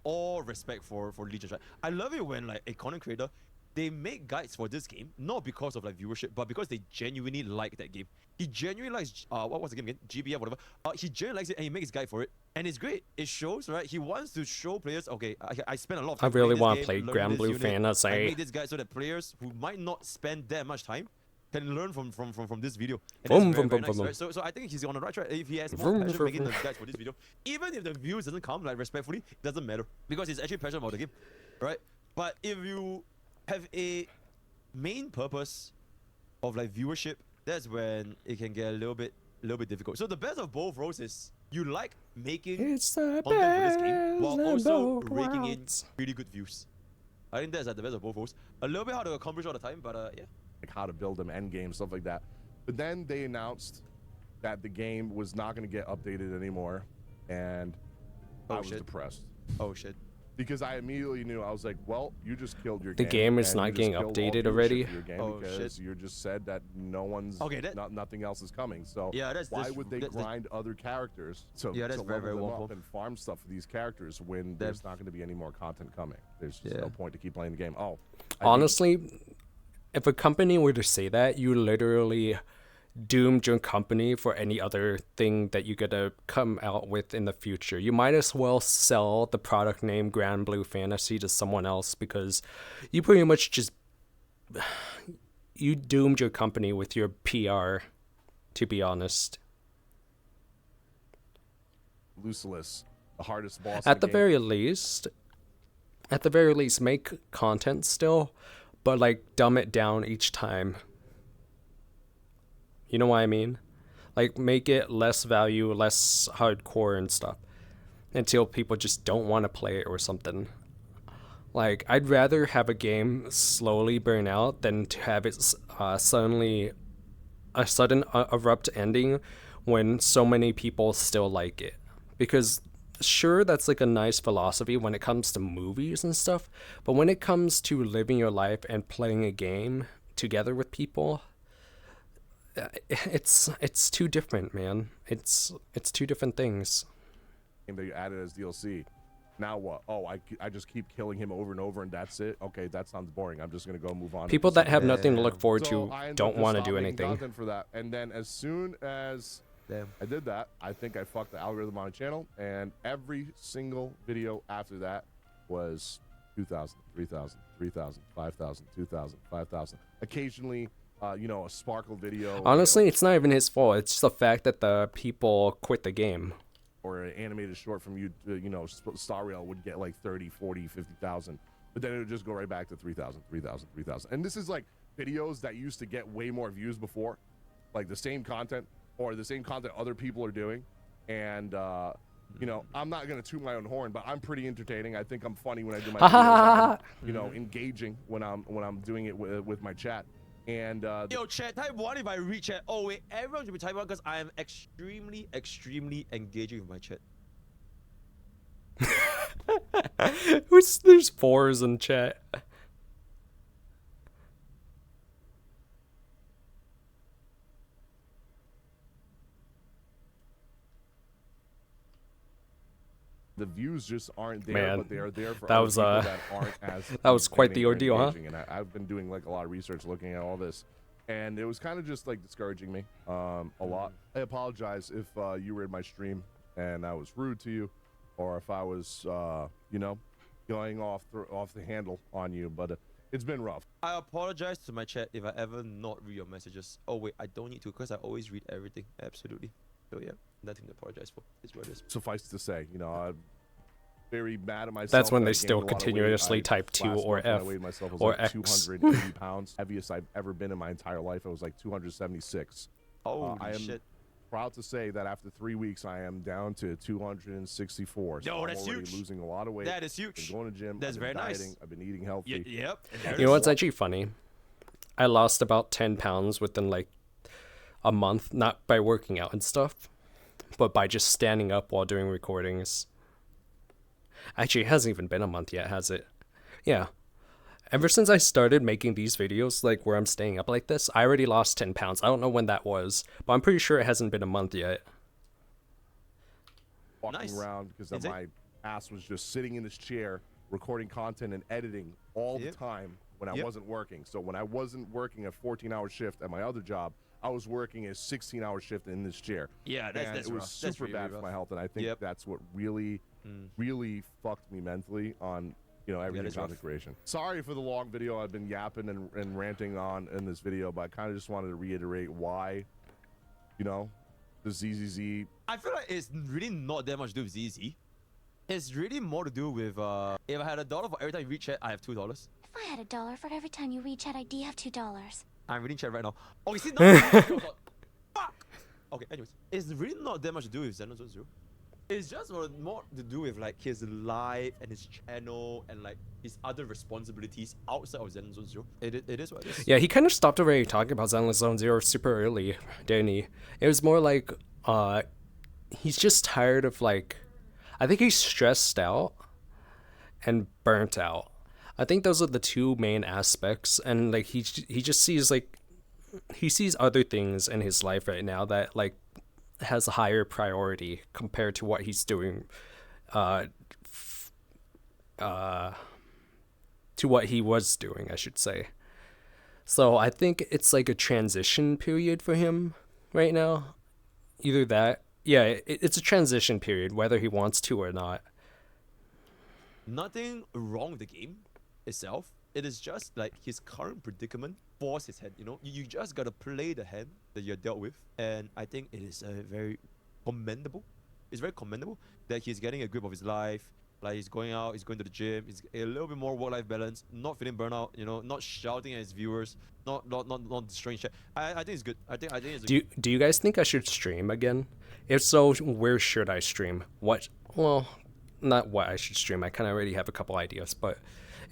all respect for Legion, right? I love it when like a content creator, they make guides for this game not because of like viewership, but because they genuinely like that game. He genuinely likes what was the game again? GBF, whatever. He genuinely likes it and he makes his guide for it, and it's great. It shows, right? He wants to show players, okay, I spent a lot of I time really want to play Grand Blue Fantasy. I made this guide so that players who might not spend that much time can learn from this video. And Vroom, that's very, vroom, very vroom, nice, vroom. right? So I think he's on the right track. If he has more Vroom, passion vroom, making the vroom. guides for this video, even if the views doesn't come, like respectfully, it doesn't matter because he's actually passionate about the game, right? But if you have a main purpose of like viewership, that's when it can get a little bit difficult. So the best of both worlds is you like making It's the content for this game while best of also both raking in worlds. really good views. I think that's like the best of both worlds. A little bit hard to accomplish all the time, but yeah. like how to build them, end game, stuff like that. But then they announced that the game was not going to get updated anymore, and Oh, I was shit. depressed Oh shit. because I immediately knew. I was like, well, you just killed your The game. game is and not you just getting killed all updated viewership already? for your game Oh, because shit. you just said that no one's Okay, that- nothing else is coming. So Yeah, that's- why that's- would they that's- grind other characters to, Yeah, that's to very, level very them wonderful. up and farm stuff for these characters when there's not going to be any more content coming? There's just Yeah. no point to keep playing the game. Oh, I think- Honestly, if a company were to say that, you literally doomed your company for any other thing that you're gonna come out with in the future. You might as well sell the product name Grand Blue Fantasy to someone else, because you pretty much just you doomed your company with your PR, to be honest. Lucilis, the hardest boss. At in the game. very least, make content still, but like dumb it down each time. You know what I mean? Like make it less value, less hardcore and stuff, until people just don't want to play it or something. Like I'd rather have a game slowly burn out than to have it sudden abrupt ending when so many people still like it. Because sure, that's like a nice philosophy when it comes to movies and stuff, but when it comes to living your life and playing a game together with people, it's too different, man. It's two different things. That you added as DLC. Now what? Oh, I just keep killing him over and over, and that's it. Okay, that sounds boring. I'm just gonna go move on. People that have nothing to look Damn. forward So to I ended don't up just want to not do making anything. content for that. And then as soon as Damn. I did that, I think I fucked the algorithm on my channel, and every single video after that was 2,000, 3,000, 3,000, 5,000, 2,000, 5,000. Occasionally, you know, a sparkle video. Honestly, you know, it's not even his fault. It's just the fact that the people quit the game. or an animated short from you, you know, Star Rail would get like 30, 40, 50,000, but then it would just go right back to 3,000, 3,000, 3,000. And this is like videos that used to get way more views before, like the same content or the same content other people are doing. And, you know, I'm not going to toot my own horn, but I'm pretty entertaining. I think I'm funny when I do my videos. I'm, you know, engaging when I'm doing it with my chat. And Yo, chat, type 1 if I read chat. Oh, wait, everyone should be type 1 because I am extremely, extremely engaging with my chat. There's fours in chat. the views just aren't there, Man, but they are there for that other was, people that aren't as that was quite the entertaining or ordeal, huh? engaging. And I've been doing like a lot of research looking at all this, and it was kind of just like discouraging me a lot. I apologize if you were in my stream and I was rude to you, or if I was you know, going off the handle on you, but it's been rough. I apologize to my chat if I ever not read your messages. Oh wait, I don't need to because I always read everything. Absolutely. So yeah, nothing to apologize for. It's what it is. Suffice to say, you know, I'm very mad at myself. That's when that I they gained still a lot of weight. continuously type 2 Last or month when I F weighed myself, I was or like X. 280 pounds. Heaviest I've ever been in my entire life. I was like 276. Holy I am shit. proud to say that after 3 weeks, I am down to 264. So Yo, I'm that's already huge. losing a lot of weight. That is I've huge. been going to gym. That's I've been very nice. dieting. I've been eating healthy. Yep. and there You know it what's is. actually funny? I lost about 10 pounds within like a month, not by working out and stuff, but by just standing up while doing recordings. Actually, it hasn't even been a month yet, has it? Yeah. Ever since I started making these videos, like where I'm staying up like this, I already lost 10 pounds. I don't know when that was, but I'm pretty sure it hasn't been a month yet. Walking Nice. around because Is it? my ass was just sitting in this chair, recording content and editing all the Yep. time when I Yep. wasn't working. So when I wasn't working a 14-hour shift at my other job, I was working a 16-hour shift in this chair. Yeah, And that's it was rough. That's super really, bad really for rough. my health, and I think Yep. that's what really, really fucked me mentally on, you know, everything that's rough. content creation. Sorry for the long video I've been yapping and ranting on in this video, but I kind of just wanted to reiterate why, you know, the ZZZ. I feel like it's really not that much to do with ZZ. It's really more to do with if I had $1 for every time you read chat, I have $2. If I had $1 for every time you read chat ID, I have $2. I'm reading chat right now. Okay, see, no, fuck. Okay, anyways, it's really not that much to do with Zenless Zone Zero. It's just more to do with like his life and his channel and like his other responsibilities outside of Zenless Zone Zero. It is what it is. Yeah, he kind of stopped already talking about Zenless Zone Zero super early, didn't he? It was more like, he's just tired of like, I think he's stressed out and burnt out. I think those are the two main aspects, and like he just sees like, he sees other things in his life right now that like has a higher priority compared to what he's doing, to what he was doing, I should say. So I think it's like a transition period for him right now. Either that, yeah, it's a transition period, whether he wants to or not. Nothing wrong with the game itself. It is just like his current predicament forced his hand. You know, you just gotta play the hand that you're dealt with, and I think it is very commendable. It's very commendable that he's getting a grip of his life. Like he's going out, he's going to the gym, he's a little bit more work-life balance, not feeling burnout. You know, not shouting at his viewers, not destroying chat. I think it's good. I think it's a Do you guys think I should stream again? If so, where should I stream? What? Well, not what I should stream. I kind of already have a couple ideas, but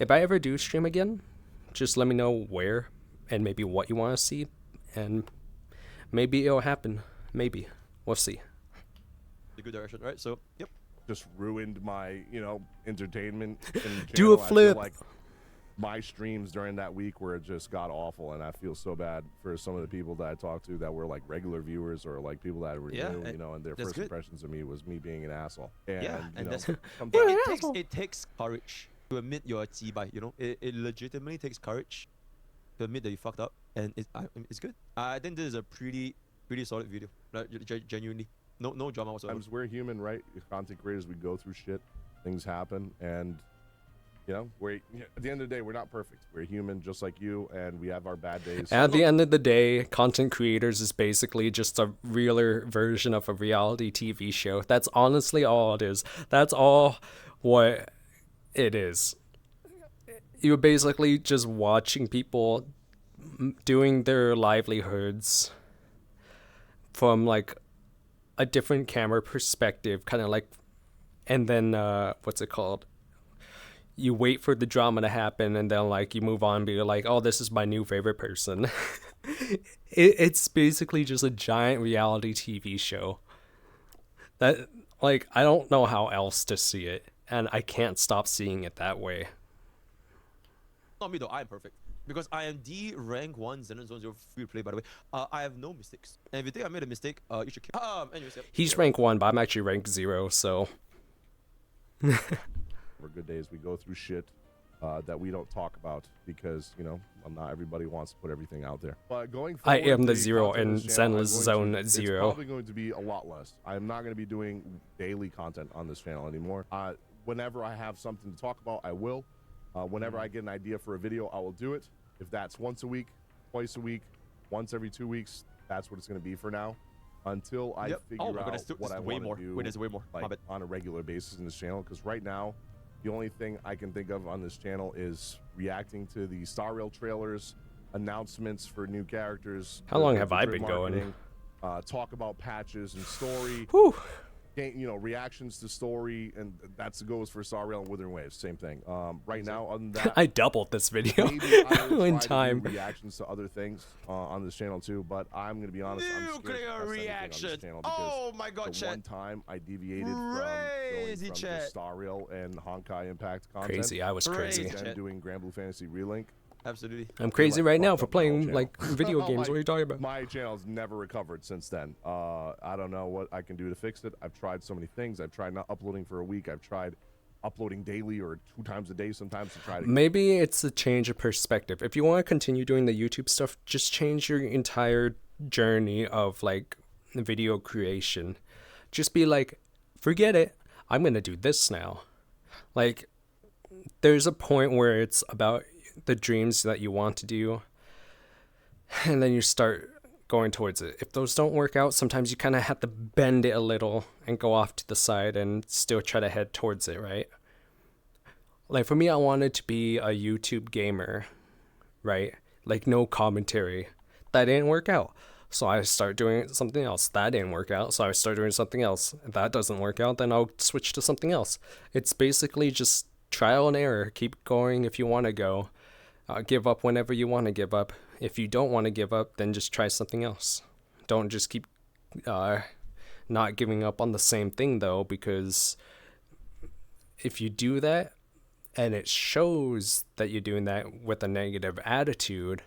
if I ever do stream again, just let me know where and maybe what you want to see, and maybe it'll happen. Maybe we'll see. good direction, right? So, yep. just ruined my, entertainment. In Do a general. I feel flip. like my streams during that week were just god awful, and I feel so bad for some of the people that I talked to that were like regular viewers or like people that were Yeah, new, and and their that's first good. impressions of me was me being an asshole. And, Yeah, and that's sometimes it takes courage to admit you're a T-by, it legitimately takes courage to admit that you fucked up, and it's good. I think this is a pretty solid video, like, genuinely, no drama whatsoever. sometimes we're human, right? Content creators, we go through shit, things happen, and we're at the end of the day, we're not perfect. We're human just like you, and we have our bad days. At the end of the day, content creators is basically just a realer version of a reality TV show. That's honestly all it is. That's all what it is. You're basically just watching people doing their livelihoods from like a different camera perspective, kind of like, and then what's it called? You wait for the drama to happen, and then like you move on and be like, oh, this is my new favorite person. It's basically just a giant reality TV show that, like, I don't know how else to see it, and I can't stop seeing it that way. Not me though, I'm perfect. Because I am the rank 1 Zenless Zone Zero free play, by the way. I have no mistakes. And if you think I made a mistake, you should kill. Anyways, yep. He's rank 1, but I'm actually rank 0, so... For good days, we go through shit that we don't talk about because, not everybody wants to put everything out there. But going I forward, am the Zero content on in this channel, Zenless Zone Zero. It's probably going to be a lot less. I'm not going to be doing daily content on this channel anymore. Whenever I have something to talk about, I will. Whenever I get an idea for a video, I will do it. If that's once a week, twice a week, once every 2 weeks, that's what it's going to be for now. Until I figure out what I want to do, Wait, there's way more. like, on a regular basis in this channel. Because right now, the only thing I can think of on this channel is reacting to the Star Rail trailers, announcements for new characters. How long the have I grid been going? marketing, talk about patches and story. Whew. Reactions to story, and that goes for Star Rail and Withering Waves. Same thing. Right now, other than that, I doubled this video maybe I will in try time. to do reactions to other things on this channel too. But I'm gonna be honest, I'm scared to Nuclear test anything on reaction. this channel because Oh my god, the chat. one time I deviated from going Crazy from chat. just Star Rail and Honkai Impact content. Crazy, I was crazy. Crazy. Then doing Grand Blue Fantasy Relink. Absolutely. I'm crazy right now for fucked up my whole playing channel. like video games. What are you talking about? My channel's never recovered since then. I don't know what I can do to fix it. I've tried so many things. I've tried not uploading for a week. I've tried uploading daily or 2 times a day sometimes to try to. Maybe it's a change of perspective. If you want to continue doing the YouTube stuff, just change your entire journey of like video creation. Just be like, forget it. I'm going to do this now. Like, there's a point where it's about the dreams that you want to do, and then you start going towards it. If those don't work out, sometimes you kind of have to bend it a little and go off to the side and still try to head towards it, right? Like for me, I wanted to be a YouTube gamer, right? Like no commentary. That didn't work out. So I start doing something else. That didn't work out. So I start doing something else. If that doesn't work out, then I'll switch to something else. It's basically just trial and error. Keep going if you want to go. Give up whenever you want to give up. If you don't want to give up, then just try something else. Don't just keep not giving up on the same thing, though, because if you do that and it shows that you're doing that with a negative attitude,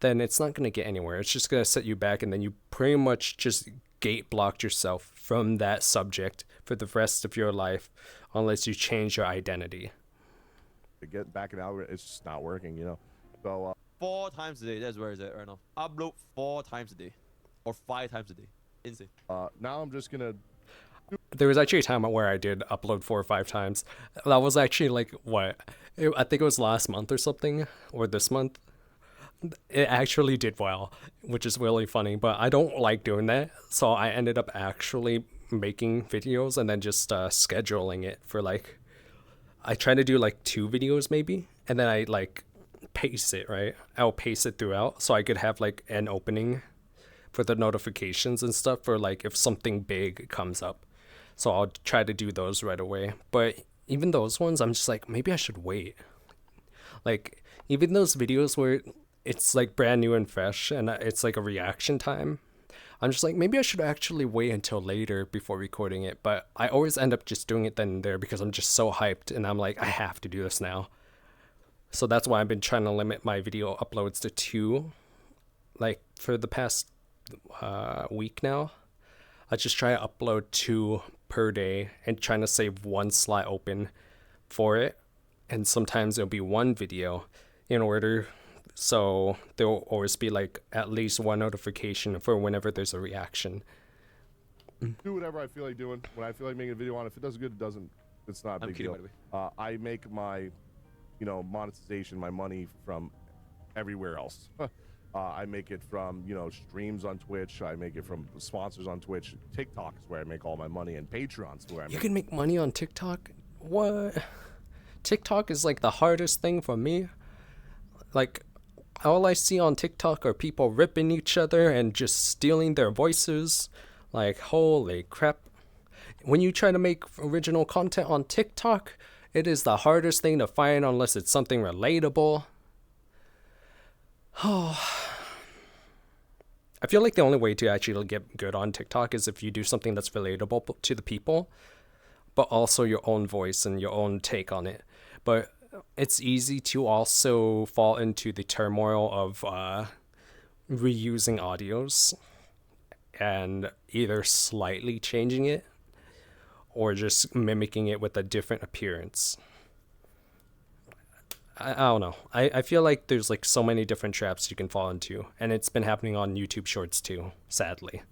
then it's not going to get anywhere. It's just going to set you back, and then you pretty much just gate blocked yourself from that subject for the rest of your life unless you change your identity. To get back in algorithm, it's just not working, So 4 times a day. That's where it's at right now. Upload 4 times a day, or 5 times a day. Insane. now I'm just gonna. There was actually a time where I did upload 4 or 5 times. That was actually like I think it was last month or something, or this month. It actually did well, which is really funny, but I don't like doing that. So I ended up actually making videos and then just scheduling it for like, I try to do like 2 videos maybe, and then I like pace it, right? I'll pace it throughout so I could have like an opening for the notifications and stuff for like if something big comes up. So I'll try to do those right away. But even those ones, I'm just like, maybe I should wait. Like even those videos where it's like brand new and fresh and it's like a reaction time, I'm just like, maybe I should actually wait until later before recording it, but I always end up just doing it then and there because I'm just so hyped and I'm like, I have to do this now. So that's why I've been trying to limit my video uploads to 2, like for the past week now. I just try to upload 2 per day and trying to save 1 slot open for it. And sometimes it'll be 1 video in order, so there'll always be like at least 1 notification for whenever there's a reaction. Do whatever I feel like doing. When I feel like making a video on it, if it does good, it doesn't. It's not a big deal. I make my, monetization, my money from everywhere else. I make it from, streams on Twitch. I make it from sponsors on Twitch. TikTok is where I make all my money, and Patreon's where I make. You can make money on TikTok? What? TikTok is like the hardest thing for me. Like, all I see on TikTok are people ripping each other and just stealing their voices. Like, holy crap. When you try to make original content on TikTok, it is the hardest thing to find unless it's something relatable. Oh. I feel like the only way to actually get good on TikTok is if you do something that's relatable to the people, but also your own voice and your own take on it. But it's easy to also fall into the turmoil of reusing audios and either slightly changing it or just mimicking it with a different appearance. I don't know. I feel like there's like so many different traps you can fall into, and it's been happening on YouTube Shorts too, sadly.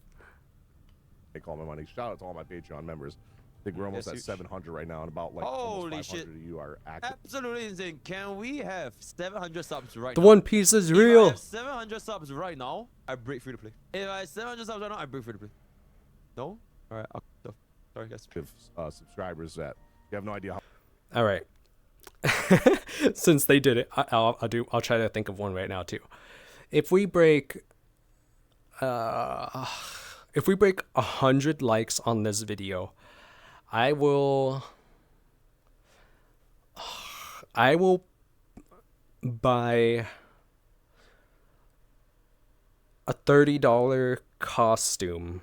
Make all my money. Shout out to all my Patreon members. I think we're almost at 700 right now, and about like almost 500 of you are active. Absolutely insane. Can we have 700 subs right The now? One Piece is If I real. have 700 subs right now, I break free to play. If I have 700 subs right now, I break free to play. No? Alright, sorry guys. Subscribers that you have no idea how. All right. Since they did it, I'll try to think of one right now too. If we break 100 likes on this video, I will buy a $30 costume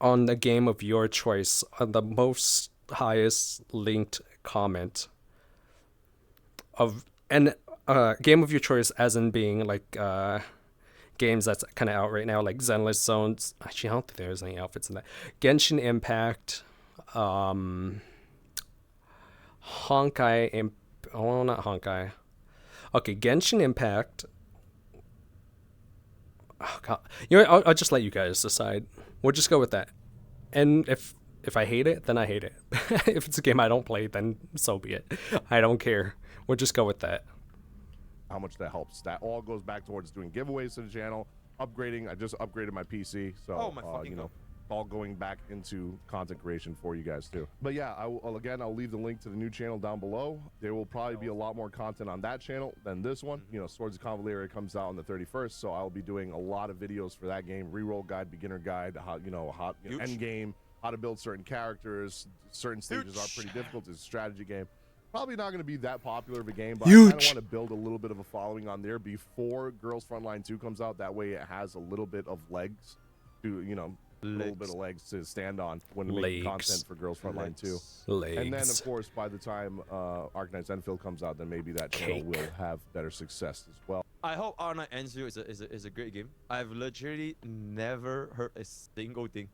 on the game of your choice on the most highest linked comment of game of your choice, as in being like games that's kind of out right now, like Zenless Zones. Actually, I don't think there's any outfits in that. Genshin Impact, Honkai not Honkai. Okay, Genshin Impact. Oh, God. You know what? I'll just let you guys decide. We'll just go with that. And if I hate it, then I hate it. If it's a game I don't play, then so be it. I don't care. We'll just go with that. How much that helps. That all goes back towards doing giveaways to the channel, upgrading. I just upgraded my PC, so all going back into content creation for you guys too. But yeah, I'll leave the link to the new channel down below. There will probably be a lot more content on that channel than this one. Swords of Convaleria comes out on the 31st, so I'll be doing a lot of videos for that game. Reroll guide, beginner guide, end game, how to build certain characters. Certain stages are pretty difficult. It's a strategy game. Probably not going to be that popular of a game, but I kind of want to build a little bit of a following on there before Girls Frontline 2 comes out. That way it has a little bit of legs to, a little bit of legs to stand on when making content for Girls Frontline 2. And then, of course, by the time Arknight's Enfield comes out, then maybe that channel will have better success as well. I hope Arknight Enfield is a great game. I've literally never heard a single thing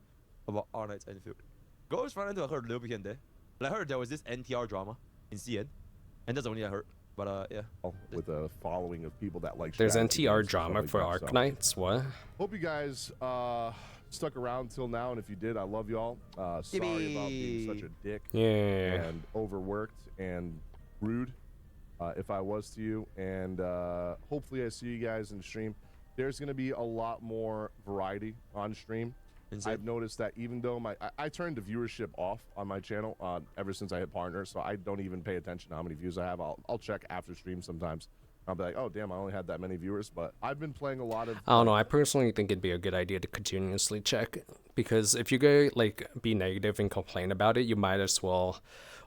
about Arknight's Enfield. Girls Frontline 2, I heard a little bit here and there. I heard there was this NTR drama in CN, and that's the only I heard. But yeah, with a following of people that like. There's NTR drama for Arknights. What? Hope you guys stuck around till now, and if you did, I love y'all. Sorry about being such a dick and overworked and rude. If I was to you, and hopefully I see you guys in stream. There's gonna be a lot more variety on stream. I've noticed that even though I turned the viewership off on my channel ever since I hit partner, so I don't even pay attention to how many views I have. I'll check after stream sometimes. I'll be like, oh damn, I only had that many viewers. But I've been playing a lot of. I don't know. I personally think it'd be a good idea to continuously check, because if you go like be negative and complain about it, you might as well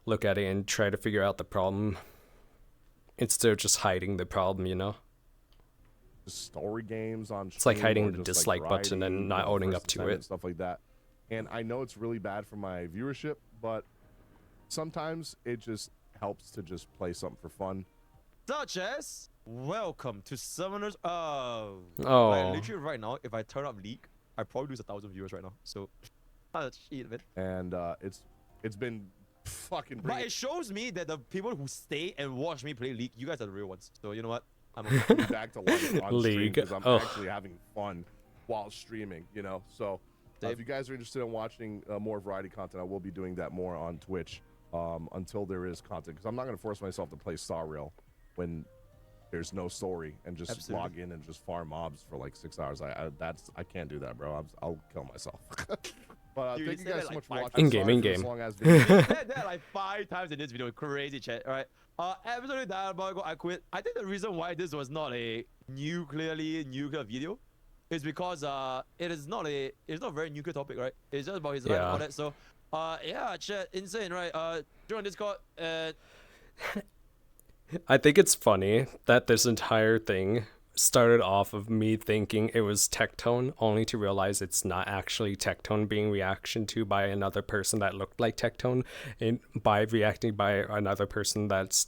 look at it and try to figure out the problem instead of just hiding the problem. story games on It's like stream hiding or the just, dislike button and variety, not owning first up to Ascent it. and stuff like that. And I know it's really bad for my viewership, but sometimes it just helps to just play something for fun. Such as welcome to Summoners. Oh. Like literally right now, if I turn up League, I probably lose 1,000 viewers right now. So, shit, man. And it's been fucking. But it shows me that the people who stay and watch me play League, you guys are the real ones. So you know what? I'm Be back to life on stream League. because I'm Oh. actually having fun while streaming, you know. So if you guys are interested in watching more variety content, I will be doing that more on Twitch until there is content, because I'm not going to force myself to play Star Rail when there's no story and just Absolutely. log in and just farm mobs for like 6 hours. I can't do that, bro. I'll kill myself. But Dude, thank you you said guys that so like much for 5 watching. times. Sorry for In-game. this long-ass video. Said that like 5 times in this video. Crazy chat. All right. Episode diabolical. I quit. I think the reason why this was not a nuclear video is because it's not a very nuclear topic, right? It's just about his life and all that. So yeah, chat, insane, right? Join Discord. I think it's funny that this entire thing started off of me thinking it was Tectone, only to realize it's not actually Tectone being reaction to by another person that looked like Tectone, and by reacting by another person that's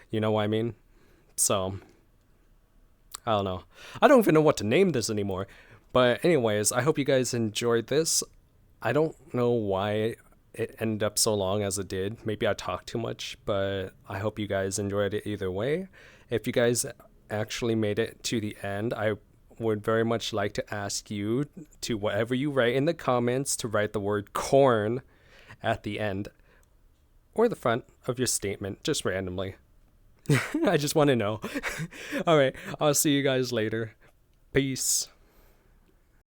you know what I mean? So I don't know. I don't even know what to name this anymore. But anyways, I hope you guys enjoyed this. I don't know why it ended up so long as it did. Maybe I talked too much, but I hope you guys enjoyed it either way. If you guys actually made it to the end, I would very much like to ask you to, whatever you write in the comments, to write the word corn at the end or the front of your statement, just randomly. I just want to know. All right, I'll see you guys later. Peace.